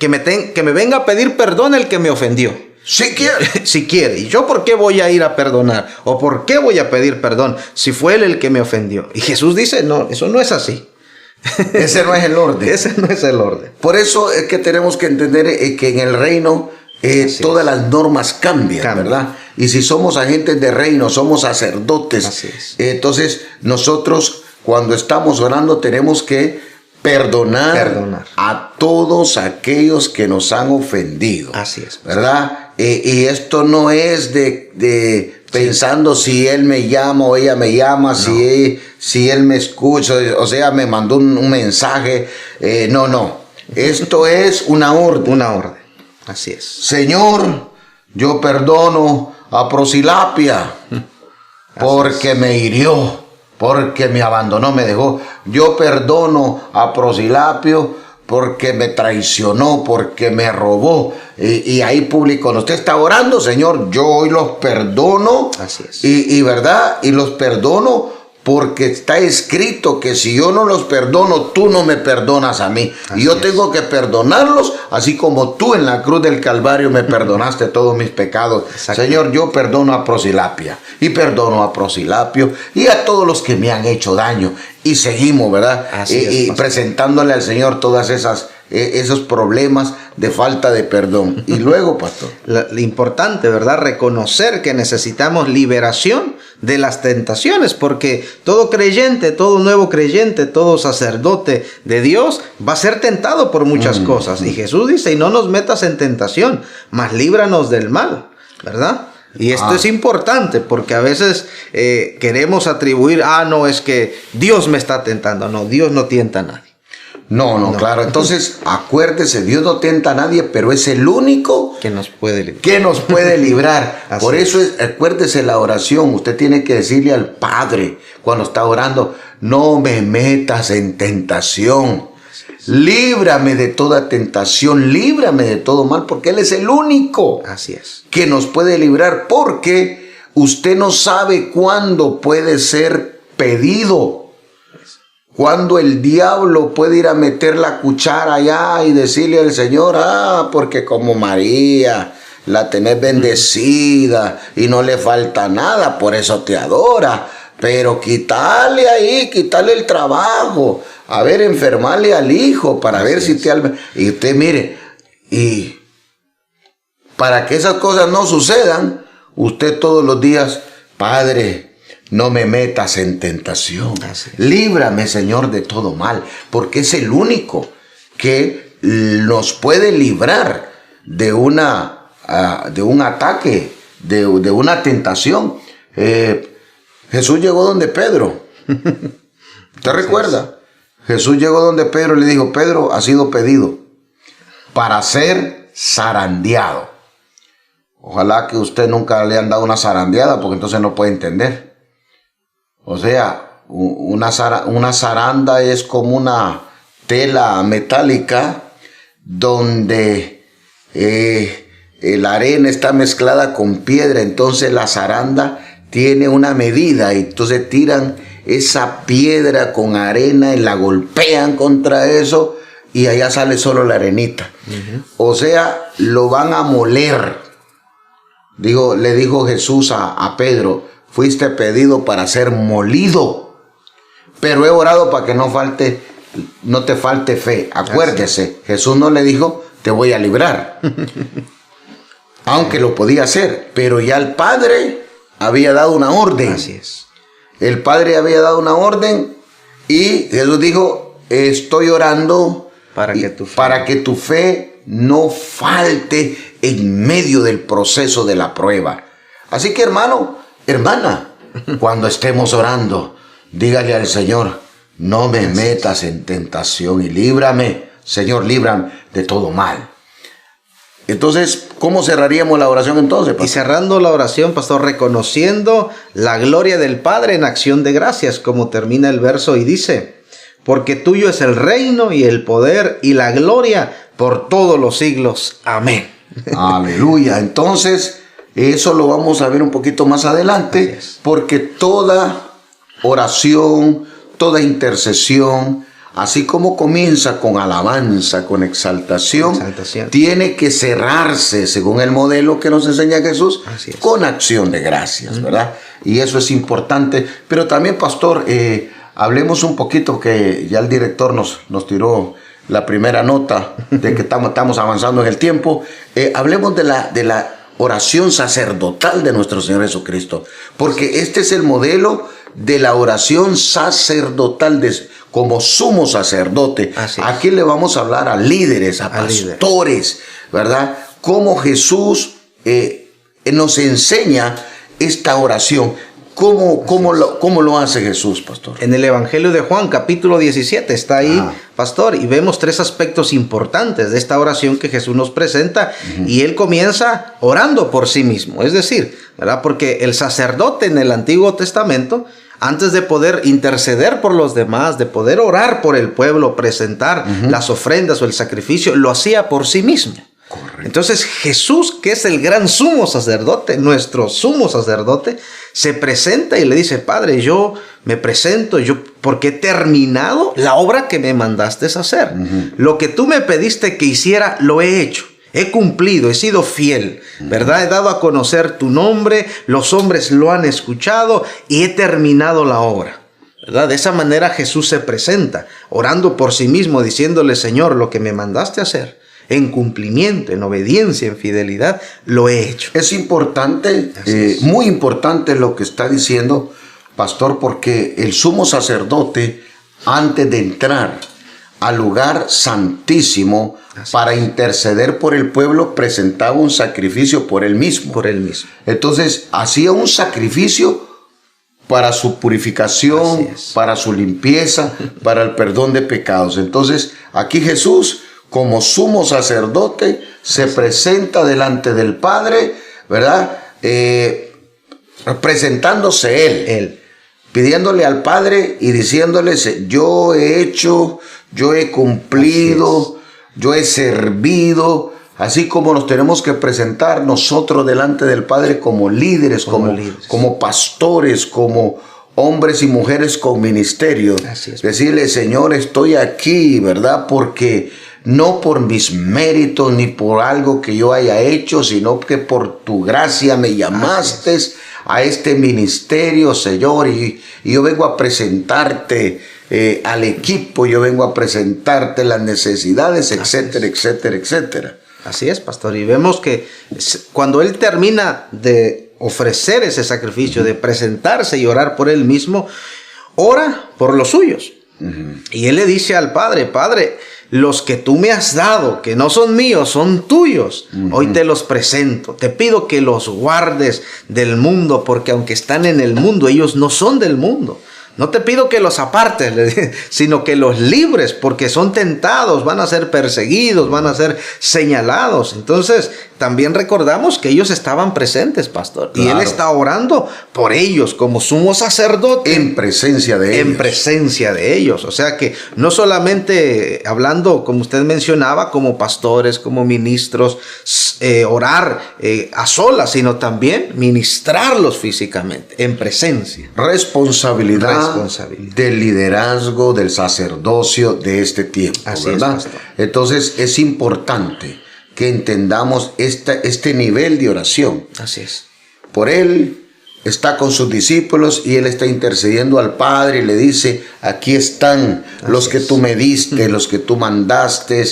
que me venga a pedir perdón el que me ofendió. Si quiere. Si quiere. ¿Y yo por qué voy a ir a perdonar? ¿O por qué voy a pedir perdón si fue él el que me ofendió? Y Jesús dice, no, eso no es así. Ese no es el orden. Ese no es el orden. Por eso es que tenemos que entender que en el reino todas las normas cambian, ¿verdad? Y si somos agentes de reino, somos sacerdotes. Entonces nosotros cuando estamos orando tenemos que perdonar a todos aquellos que nos han ofendido. Así es. ¿Verdad? Y esto no es de pensando si él me llama o ella me llama, si él me escucha, o sea, me mandó un mensaje. No. Esto es una orden. Una orden. Así es. Señor, yo perdono a Prosilapia porque me hirió, porque me abandonó, me dejó. Yo perdono a Prosilapio porque me traicionó, porque me robó. Y ahí público, cuando usted está orando, Señor, yo hoy los perdono. Así es. Y verdad, y los perdono porque está escrito que si yo no los perdono, tú no me perdonas a mí. Y yo tengo que perdonarlos, así como tú en la cruz del Calvario me perdonaste todos mis pecados. Señor, yo perdono a Prosilapia y perdono a Prosilapio y a todos los que me han hecho daño. Y seguimos, ¿verdad? Y presentándole al Señor todas esas esos problemas de falta de perdón. Y luego, pastor. Lo importante, ¿verdad? Reconocer que necesitamos liberación de las tentaciones, porque todo creyente, todo nuevo creyente, todo sacerdote de Dios va a ser tentado por muchas cosas. Y Jesús dice, y no nos metas en tentación, mas líbranos del mal, ¿verdad? Y esto es importante porque a veces queremos atribuir, no, es que Dios me está tentando. No, Dios no tienta a nadie. No, claro. Entonces, acuérdese, Dios no tienta a nadie, pero es el único que nos puede librar. Que nos puede librar. Por eso, acuérdese la oración. Usted tiene que decirle al Padre cuando está orando, no me metas en tentación. Líbrame de toda tentación, líbrame de todo mal, porque Él es el único que nos puede librar, porque usted no sabe cuándo puede ser pedido. Cuando el diablo puede ir a meter la cuchara allá y decirle al Señor, porque como María la tenés bendecida y no le falta nada, por eso te adora. Pero quítale el trabajo. A ver, enfermarle al hijo para ver si te... Y usted mire, y para que esas cosas no sucedan, usted todos los días, Padre, no me metas en tentación. Líbrame, Señor, de todo mal, porque es el único que nos puede librar de un ataque, de una tentación. Jesús llegó donde Pedro. ¿Usted recuerda? Jesús llegó donde Pedro y le dijo, Pedro, ha sido pedido para ser zarandeado. Ojalá que usted nunca le han dado una zarandeada, porque entonces no puede entender. O sea, una zaranda es como una tela metálica donde la arena está mezclada con piedra. Entonces la zaranda tiene una medida y entonces tiran esa piedra con arena y la golpean contra eso y allá sale solo la arenita. O sea, lo van a moler. Le dijo Jesús a Pedro, fuiste pedido para ser molido, pero he orado para que no te falte fe. Acuérdese, Jesús no le dijo, te voy a librar. Aunque lo podía hacer, pero ya el Padre había dado una orden. Así es. El Padre había dado una orden y Jesús dijo, estoy orando para que tu fe no falte en medio del proceso de la prueba. Así que hermana, cuando estemos orando, dígale al Señor, no me metas en tentación y líbrame, Señor, líbrame de todo mal. Entonces, ¿cómo cerraríamos la oración entonces, pastor? Y cerrando la oración, pastor, reconociendo la gloria del Padre en acción de gracias, como termina el verso y dice, porque tuyo es el reino y el poder y la gloria por todos los siglos. Amén. Aleluya. Entonces, eso lo vamos a ver un poquito más adelante, porque toda oración, toda intercesión, así como comienza con alabanza, con exaltación, tiene que cerrarse, según el modelo que nos enseña Jesús, con acción de gracias, ¿verdad? Y eso es importante. Pero también, pastor, hablemos un poquito, que ya el director nos tiró la primera nota de que estamos avanzando en el tiempo. Hablemos de la oración sacerdotal de nuestro Señor Jesucristo, porque este es el modelo de la oración sacerdotal como sumo sacerdote. Aquí le vamos a hablar a líderes, a pastores, ¿verdad? Cómo Jesús nos enseña esta oración. ¿Cómo lo hace Jesús, pastor? En el Evangelio de Juan, capítulo 17, está ahí, pastor, y vemos 3 aspectos importantes de esta oración que Jesús nos presenta, y Él comienza orando por sí mismo, es decir, ¿verdad? Porque el sacerdote en el Antiguo Testamento, antes de poder interceder por los demás, de poder orar por el pueblo, presentar las ofrendas o el sacrificio, lo hacía por sí mismo. Correcto. Entonces Jesús, que es el gran sumo sacerdote, nuestro sumo sacerdote, se presenta y le dice, Padre, yo me presento, porque he terminado la obra que me mandaste hacer. Lo que tú me pediste que hiciera, lo he hecho. He cumplido, he sido fiel, ¿verdad? He dado a conocer tu nombre, los hombres lo han escuchado y he terminado la obra, ¿verdad? De esa manera Jesús se presenta, orando por sí mismo, diciéndole, Señor, lo que me mandaste a hacer, en cumplimiento, en obediencia, en fidelidad, lo he hecho. Es importante, es. muy importante lo que está diciendo, pastor, porque el sumo sacerdote, antes de entrar al lugar santísimo para interceder por el pueblo, presentaba un sacrificio por él mismo. Por él mismo. Entonces, hacía un sacrificio para su purificación, para su limpieza, para el perdón de pecados. Entonces, aquí Jesús, como sumo sacerdote, se presenta delante del Padre, ¿verdad? Presentándose él, pidiéndole al Padre y diciéndole, yo he hecho, yo he cumplido, yo he servido, así como nos tenemos que presentar nosotros delante del Padre como líderes, como pastores, como hombres y mujeres con ministerio. Decirle, Señor, estoy aquí, ¿verdad? Porque no por mis méritos ni por algo que yo haya hecho, sino que por tu gracia me llamaste a este ministerio, Señor, y yo vengo a presentarte al equipo, yo vengo a presentarte las necesidades, etcétera, etcétera, etcétera. Así es, pastor, y vemos que cuando él termina de ofrecer ese sacrificio, de presentarse y orar por él mismo, ora por los suyos. Y él le dice al Padre, Padre, los que tú me has dado, que no son míos, son tuyos. Hoy te los presento. Te pido que los guardes del mundo, porque aunque están en el mundo, ellos no son del mundo. No te pido que los apartes, sino que los libres, porque son tentados, van a ser perseguidos, van a ser señalados. Entonces, también recordamos que ellos estaban presentes, pastor. Claro. Y él está orando por ellos como sumo sacerdote. En presencia de ellos. En presencia de ellos. O sea que no solamente hablando, como usted mencionaba, como pastores, como ministros, orar a solas, sino también ministrarlos físicamente, en presencia. Responsabilidad del liderazgo, del sacerdocio de este tiempo, así ¿verdad? Entonces es importante que entendamos este nivel de oración. Así es. Por él está con sus discípulos y él está intercediendo al Padre y le dice, aquí están los que tú me diste, los que tú mandaste,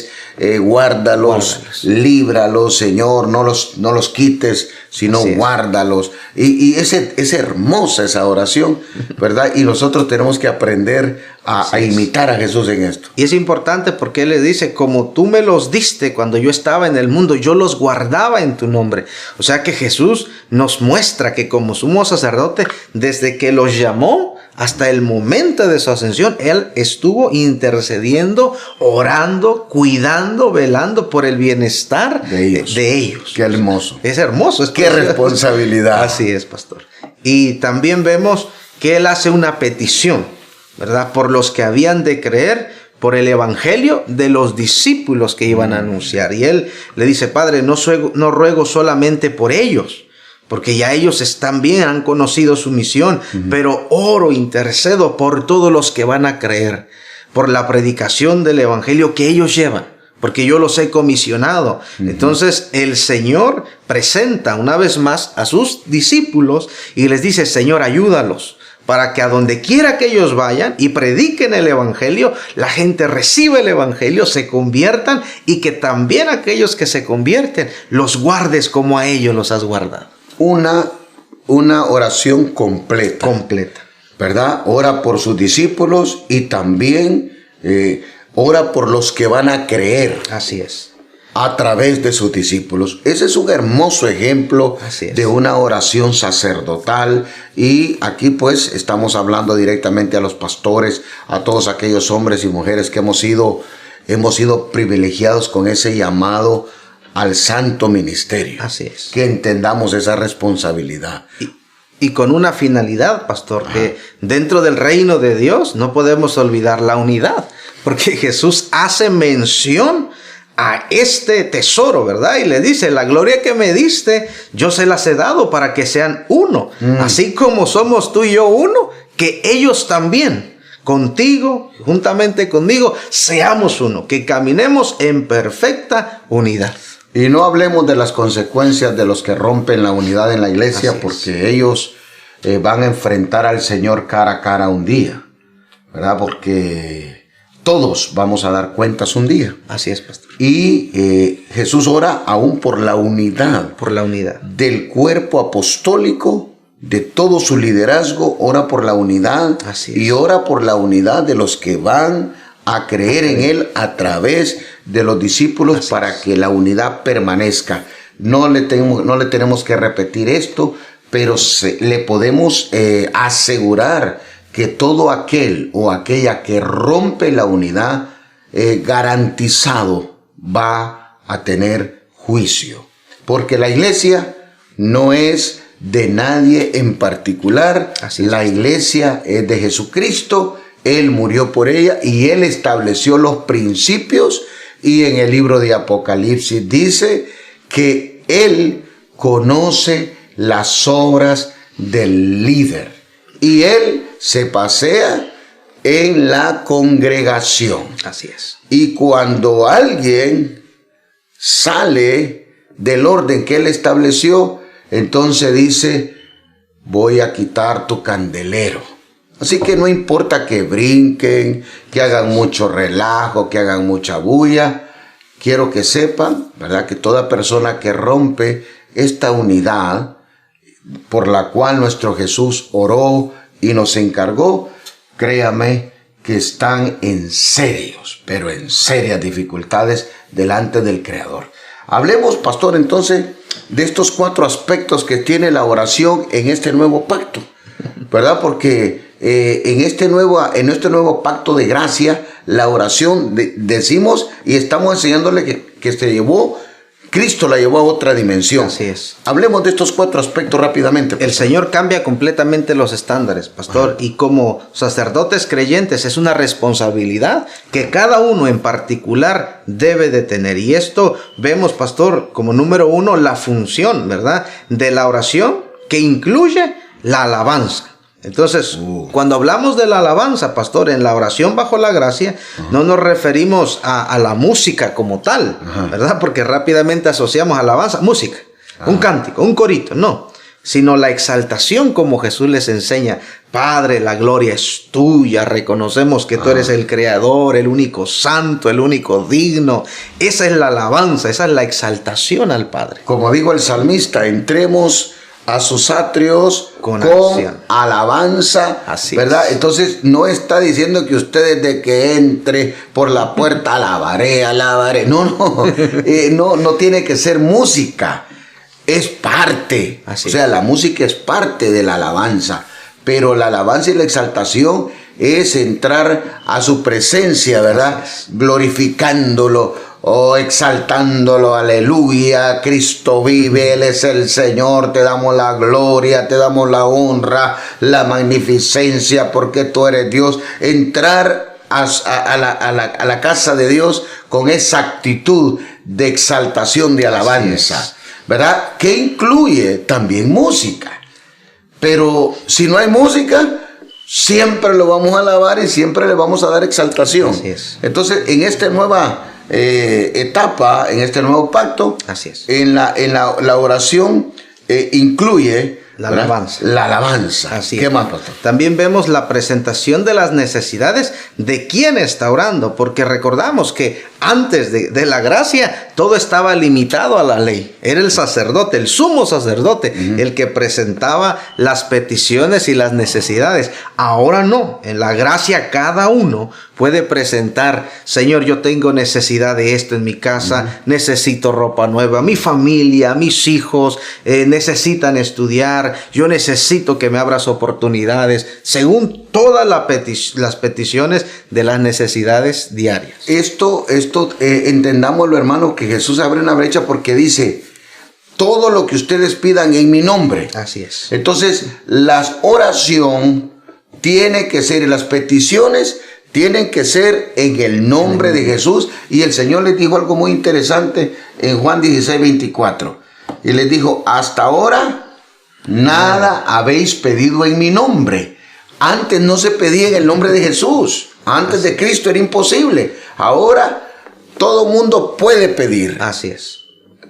guárdalos, líbralos, Señor, no los quites, sino guárdalos. Y es hermosa esa oración, ¿verdad? Y nosotros tenemos que aprender a imitar a Jesús en esto. Y es importante porque él le dice, como tú me los diste cuando yo estaba en el mundo, yo los guardaba en tu nombre. O sea que Jesús nos muestra que como sumo sacerdote, desde que los llamó hasta el momento de su ascensión, él estuvo intercediendo, orando, cuidando, velando por el bienestar de ellos. Qué hermoso. Es hermoso. Qué responsabilidad. Así es, pastor. Y también vemos que él hace una petición, ¿verdad? Por los que habían de creer por el evangelio de los discípulos que iban a anunciar. Y él le dice, Padre, no ruego solamente por ellos, porque ya ellos han conocido su misión, pero oro, intercedo por todos los que van a creer, por la predicación del evangelio que ellos llevan, porque yo los he comisionado. Entonces el Señor presenta una vez más a sus discípulos y les dice, Señor, ayúdalos, para que a donde quiera que ellos vayan y prediquen el evangelio, la gente reciba el evangelio, se conviertan y que también aquellos que se convierten los guardes como a ellos los has guardado. Una oración completa. ¿Verdad? Ora por sus discípulos y también ora por los que van a creer. Así es. A través de sus discípulos. Ese es un hermoso ejemplo de una oración sacerdotal. Y aquí pues estamos hablando directamente a los pastores, a todos aquellos hombres y mujeres que hemos sido privilegiados con ese llamado al santo ministerio. Así es. Que entendamos esa responsabilidad. Y con una finalidad, pastor, que dentro del reino de Dios no podemos olvidar la unidad, porque Jesús hace mención a este tesoro, ¿verdad? Y le dice, la gloria que me diste, yo se las he dado para que sean uno. Así como somos tú y yo uno, que ellos también, contigo, juntamente conmigo, seamos uno, que caminemos en perfecta unidad. Y no hablemos de las consecuencias de los que rompen la unidad en la iglesia, porque ellos van a enfrentar al Señor cara a cara un día. ¿verdad? Porque todos vamos a dar cuentas un día. Así es, pastor. Y Jesús ora aún por la unidad. Por la unidad. Del cuerpo apostólico, de todo su liderazgo, ora por la unidad. Así es. Y ora por la unidad de los que van a creer en Él a través de los discípulos. Así para que la unidad permanezca. No le tenemos que repetir esto, pero le podemos asegurar que todo aquel o aquella que rompe la unidad, garantizado va a tener juicio. Porque la iglesia no es de nadie en particular. La iglesia es de Jesucristo. Él murió por ella y Él estableció los principios. Y en el libro de Apocalipsis dice que Él conoce las obras del líder. Y Él se pasea en la congregación. Así es. Y cuando alguien sale del orden que Él estableció, entonces dice, voy a quitar tu candelero. Así que no importa que brinquen, que hagan mucho relajo, que hagan mucha bulla. Quiero que sepan, ¿verdad?, que toda persona que rompe esta unidad por la cual nuestro Jesús oró y nos encargó, créame que están en serios, pero en serias dificultades delante del Creador. Hablemos, pastor, entonces, de estos 4 aspectos que tiene la oración en este nuevo pacto, ¿verdad? Porque en este nuevo pacto de gracia, la oración, decimos y estamos enseñándole que Cristo la llevó a otra dimensión. Así es. Hablemos de estos 4 aspectos rápidamente. El Señor cambia completamente los estándares, pastor. Ajá. Y como sacerdotes creyentes es una responsabilidad que cada uno en particular debe de tener. Y esto vemos, pastor, como número 1, la función, ¿verdad?, de la oración, que incluye la alabanza. Entonces, cuando hablamos de la alabanza, pastor, en la oración bajo la gracia, no nos referimos a la música como tal, ¿verdad? Porque rápidamente asociamos alabanza, música, un cántico, un corito, no. Sino la exaltación como Jesús les enseña. Padre, la gloria es tuya, reconocemos que tú eres el creador, el único santo, el único digno. Esa es la alabanza, esa es la exaltación al Padre. Como dijo el salmista, entremos a sus atrios con alabanza. Así ¿verdad? Es. Entonces no está diciendo que usted desde que entre por la puerta alabaré. No tiene que ser música. Es parte. Así o sea, la música es parte de la alabanza. Pero la alabanza y la exaltación es entrar a su presencia, ¿verdad? Glorificándolo. Exaltándolo, aleluya, Cristo vive, Él es el Señor, te damos la gloria, te damos la honra, la magnificencia, porque tú eres Dios. Entrar a la casa de Dios con esa actitud de exaltación, de alabanza, ¿verdad? Que incluye también música. Pero si no hay música, siempre lo vamos a alabar y siempre le vamos a dar exaltación. Así es. Entonces, en esta nueva etapa, en este nuevo pacto, así es, en la oración incluye la alabanza. La alabanza. Así ¿Qué es. más, pastor? También vemos la presentación de las necesidades de quien está orando, porque recordamos que antes de la gracia todo estaba limitado a la ley. Era el sacerdote, el sumo sacerdote, el que presentaba las peticiones y las necesidades. Ahora no, en la gracia cada uno puede presentar, Señor, yo tengo necesidad de esto en mi casa, necesito ropa nueva, mi familia, mis hijos necesitan estudiar, yo necesito que me abras oportunidades, según todas las peticiones de las necesidades diarias. Esto entendámoslo, hermano, que Jesús abre una brecha porque dice, todo lo que ustedes pidan en mi nombre. Así es. Entonces, la oración tiene que ser, y las peticiones tienen que ser en el nombre de Jesús. Y el Señor les dijo algo muy interesante en Juan 16:24. Y les dijo, hasta ahora nada habéis pedido en mi nombre. Antes no se pedía en el nombre de Jesús. Antes de Cristo era imposible. Ahora todo mundo puede pedir. Así es.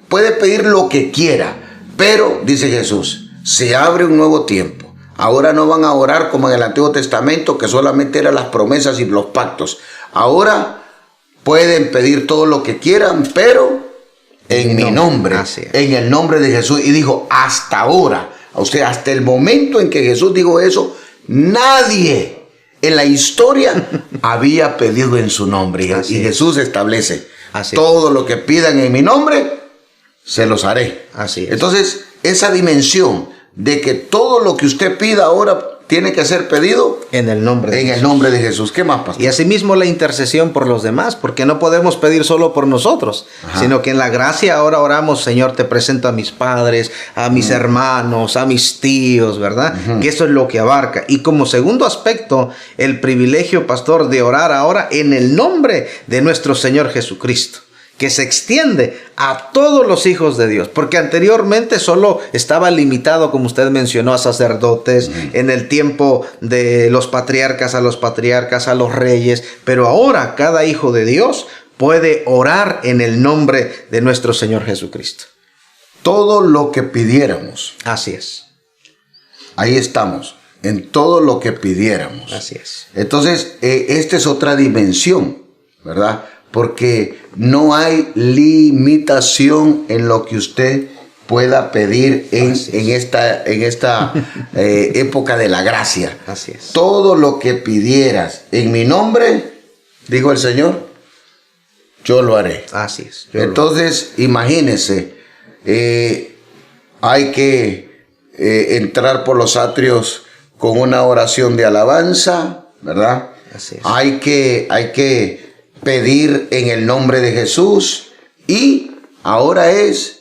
Puede pedir lo que quiera. Pero, dice Jesús, se abre un nuevo tiempo. Ahora no van a orar como en el Antiguo Testamento, que solamente eran las promesas y los pactos. Ahora pueden pedir todo lo que quieran, pero en mi nombre, en el nombre de Jesús. Y dijo, hasta ahora, o sea, hasta el momento en que Jesús dijo eso, nadie en la historia había pedido en su nombre. Y Jesús establece, todo lo que pidan en mi nombre, se los haré. Así es. Entonces, esa dimensión de que todo lo que usted pida ahora tiene que ser pedido en el nombre de Jesús. ¿Qué más, pastor? Y asimismo la intercesión por los demás, porque no podemos pedir solo por nosotros, sino que en la gracia ahora oramos, Señor, te presento a mis padres, a mis hermanos, a mis tíos, ¿verdad? Que eso es lo que abarca. Y como segundo aspecto, el privilegio, pastor, de orar ahora en el nombre de nuestro Señor Jesucristo, que se extiende a todos los hijos de Dios, porque anteriormente solo estaba limitado, como usted mencionó, a sacerdotes, en el tiempo de los patriarcas, a los reyes, pero ahora cada hijo de Dios puede orar en el nombre de nuestro Señor Jesucristo. Todo lo que pidiéramos. Así es. Ahí estamos, en todo lo que pidiéramos. Así es. Entonces, esta es otra dimensión, ¿verdad? Porque no hay limitación en lo que usted pueda pedir en esta época de la gracia. Así es. Todo lo que pidieras en mi nombre, dijo el Señor, yo lo haré. Así es. Entonces, imagínese, hay que entrar por los atrios con una oración de alabanza, ¿verdad? Así es. Hay que pedir en el nombre de Jesús, y ahora es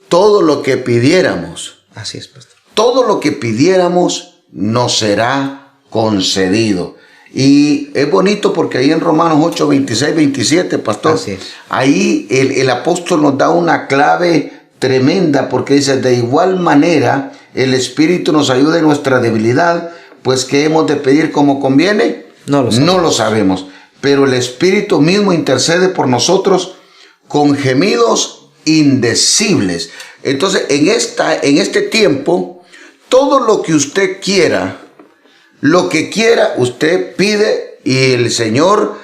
todo lo que pidiéramos. Así es, pastor. Todo lo que pidiéramos nos será concedido. Y es bonito porque ahí en Romanos 8, 26, 27, pastor, así es. Ahí el apóstol nos da una clave tremenda, porque dice, de igual manera el Espíritu nos ayuda en nuestra debilidad, pues ¿qué hemos de pedir como conviene? No lo sabemos. Pero el Espíritu mismo intercede por nosotros con gemidos indecibles. Entonces, en este tiempo, todo lo que usted quiera, usted pide, y el Señor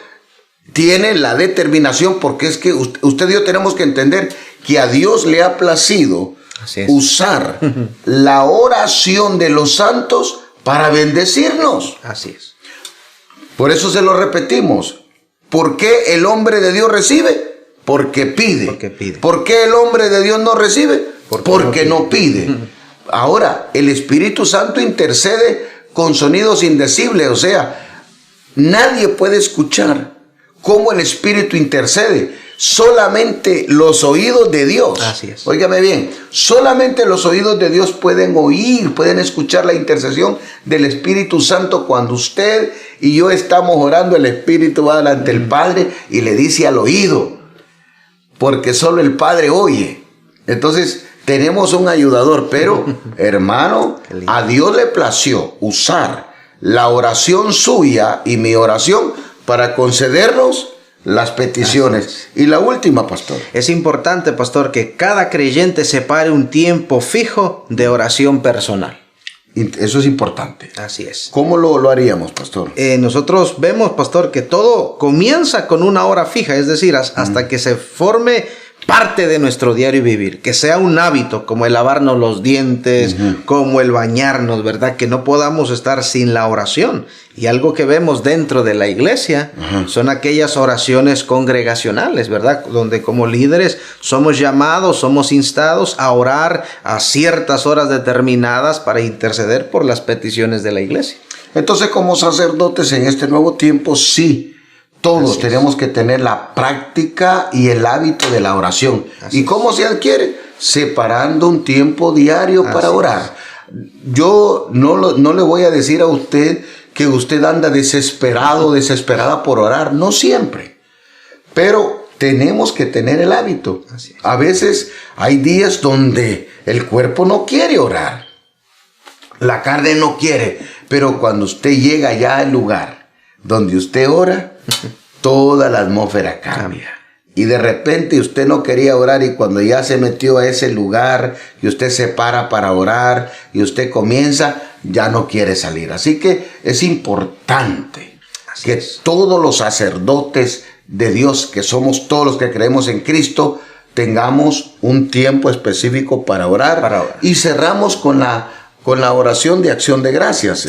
tiene la determinación, porque es que usted y yo tenemos que entender que a Dios le ha placido usar la oración de los santos para bendecirnos. Así es. Por eso se lo repetimos. ¿Por qué el hombre de Dios recibe? Porque pide. ¿Por qué el hombre de Dios no recibe? Porque no pide. Ahora, el Espíritu Santo intercede con sonidos indecibles. O sea, nadie puede escuchar cómo el Espíritu intercede. Solamente los oídos de Dios. Así es. Óigame bien, solamente los oídos de Dios pueden oír, pueden escuchar la intercesión del Espíritu Santo. Cuando usted y yo estamos orando, el Espíritu va delante del Padre y le dice al oído, porque solo el Padre oye. Entonces tenemos un ayudador, pero hermano, a Dios le plació usar la oración suya y mi oración para concedernos las peticiones. Y la última, pastor. Es importante, pastor, que cada creyente separe un tiempo fijo de oración personal. Eso es importante. Así es. ¿Cómo lo haríamos, pastor? Nosotros vemos, pastor, que todo comienza con una hora fija, es decir, hasta que se forme parte de nuestro diario vivir, que sea un hábito, como el lavarnos los dientes, como el bañarnos, ¿verdad? Que no podamos estar sin la oración. Y algo que vemos dentro de la iglesia son aquellas oraciones congregacionales, ¿verdad? Donde como líderes somos llamados, somos instados a orar a ciertas horas determinadas para interceder por las peticiones de la iglesia. Entonces, como sacerdotes en este nuevo tiempo, sí, todos tenemos que tener la práctica y el hábito de la oración. ¿Y cómo se adquiere? Separando un tiempo diario para orar. Yo no le voy a decir a usted que usted anda desesperado, desesperada por orar. No siempre. Pero tenemos que tener el hábito. A veces hay días donde el cuerpo no quiere orar. La carne no quiere. Pero cuando usted llega ya al lugar donde usted ora, toda la atmósfera cambia. Y de repente usted no quería orar, y cuando ya se metió a ese lugar y usted se para orar y usted comienza, ya no quiere salir. Así que es importante que todos los sacerdotes de Dios, que somos todos los que creemos en Cristo, tengamos un tiempo específico para orar. Y cerramos con la oración de acción de gracias.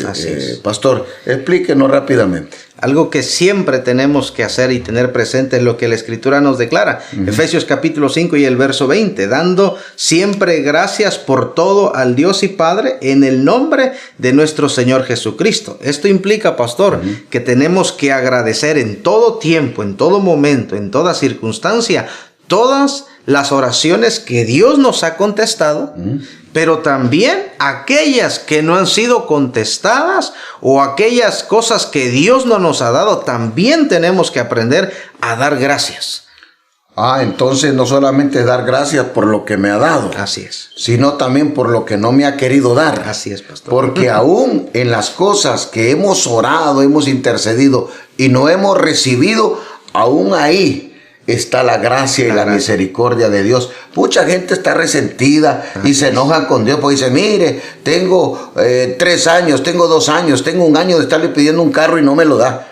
Pastor, explíquenos rápidamente. Algo que siempre tenemos que hacer y tener presente es lo que la Escritura nos declara. Efesios capítulo 5 y el verso 20. Dando siempre gracias por todo al Dios y Padre en el nombre de nuestro Señor Jesucristo. Esto implica, pastor, que tenemos que agradecer en todo tiempo, en todo momento, en toda circunstancia, todas las oraciones que Dios nos ha contestado, pero también aquellas que no han sido contestadas o aquellas cosas que Dios no nos ha dado, también tenemos que aprender a dar gracias. Entonces no solamente dar gracias por lo que me ha dado. Así es. Sino también por lo que no me ha querido dar. Así es, pastor. Porque aún en las cosas que hemos orado, hemos intercedido y no hemos recibido, aún ahí está la gracia y la misericordia de Dios. Mucha gente está resentida y se enoja con Dios porque dice, mire, tengo 3 años, tengo 2 años, tengo 1 año de estarle pidiendo un carro y no me lo da.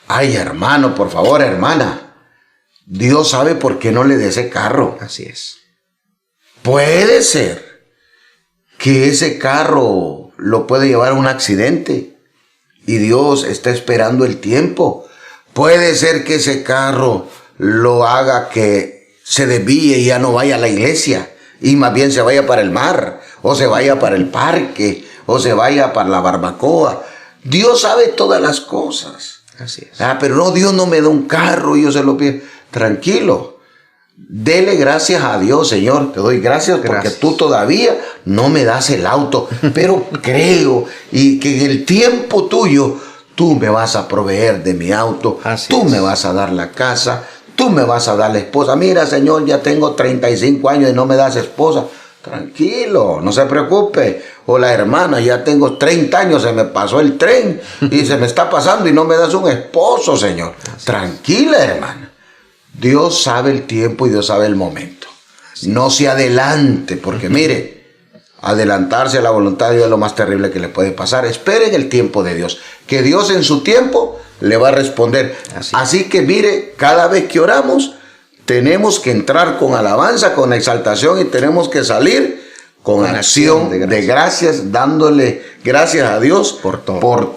Ay, hermano, por favor, hermana, Dios sabe por qué no le dé ese carro. Así es. Puede ser que ese carro lo puede llevar a un accidente y Dios está esperando el tiempo. Puede ser que ese carro lo haga que se desvíe y ya no vaya a la iglesia y más bien se vaya para el mar o se vaya para el parque o se vaya para la barbacoa. Dios sabe todas las cosas. Así es. Pero no, Dios no me da un carro y yo se lo pido. Tranquilo. Dele gracias a Dios, Señor. Te doy gracias porque tú todavía no me das el auto, pero creo y que en el tiempo tuyo tú me vas a proveer de mi auto, tú me vas a dar la casa, tú me vas a dar la esposa. Mira, Señor, ya tengo 35 años y no me das esposa. Tranquilo, no se preocupe. O la hermana, ya tengo 30 años, se me pasó el tren y se me está pasando y no me das un esposo, Señor. Tranquila, hermana. Dios sabe el tiempo y Dios sabe el momento. No se adelante, porque mire, adelantarse a la voluntad de Dios es lo más terrible que le puede pasar. Esperen el tiempo de Dios, que Dios en su tiempo le va a responder. Así que mire, cada vez que oramos, tenemos que entrar con alabanza, con exaltación y tenemos que salir con acción de gracias, dándole gracias a Dios por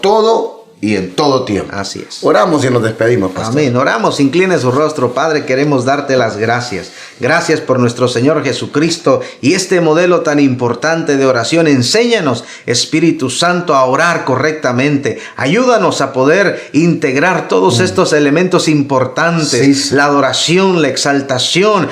todo y en todo tiempo. Así es. Oramos y nos despedimos, pastor. Amén. Oramos, incline su rostro. Padre, queremos darte las gracias. Gracias por nuestro Señor Jesucristo y este modelo tan importante de oración. Enséñanos, Espíritu Santo, a orar correctamente. Ayúdanos a poder integrar todos estos elementos importantes. La adoración, la exaltación,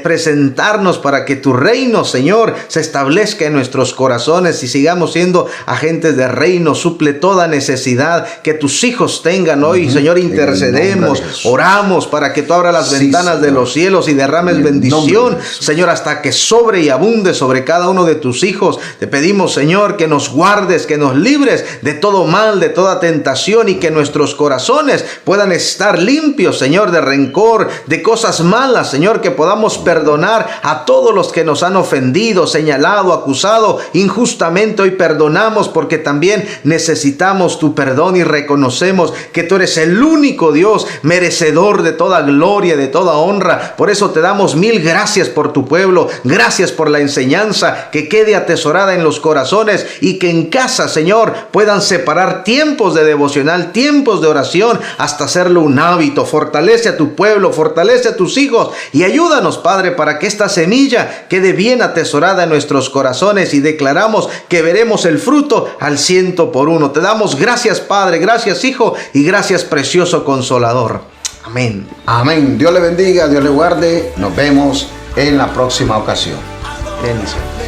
presentarnos para que tu reino, Señor, se establezca en nuestros corazones y sigamos siendo agentes de reino. Suple toda necesidad que tus hijos tengan hoy, Señor. Intercedemos, oramos para que tú abras las ventanas de los cielos y derrames bendición, Señor, hasta que sobre y abunde sobre cada uno de tus hijos. Te pedimos, Señor, que nos guardes, que nos libres de todo mal, de toda tentación y que nuestros corazones puedan estar limpios, Señor, de rencor, de cosas malas, Señor, que podamos perdonar a todos los que nos han ofendido, señalado, acusado injustamente. Hoy perdonamos porque también necesitamos tu perdón y reconocemos que tú eres el único Dios merecedor de toda gloria, de toda honra. Por eso te damos 1000 gracias por tu pueblo. Gracias por la enseñanza que quede atesorada en los corazones y que en casa, Señor, puedan separar tiempos de devocional, tiempos de oración, hasta hacerlo un hábito. Fortalece a tu pueblo, fortalece a tus hijos y ayúdanos, Padre, para que esta semilla quede bien atesorada en nuestros corazones y declaramos que veremos el fruto al 100%. Te damos gracias, Padre, gracias, Hijo, y gracias, precioso Consolador. Amén. Amén. Dios le bendiga, Dios le guarde. Nos vemos en la próxima ocasión. Bendiciones.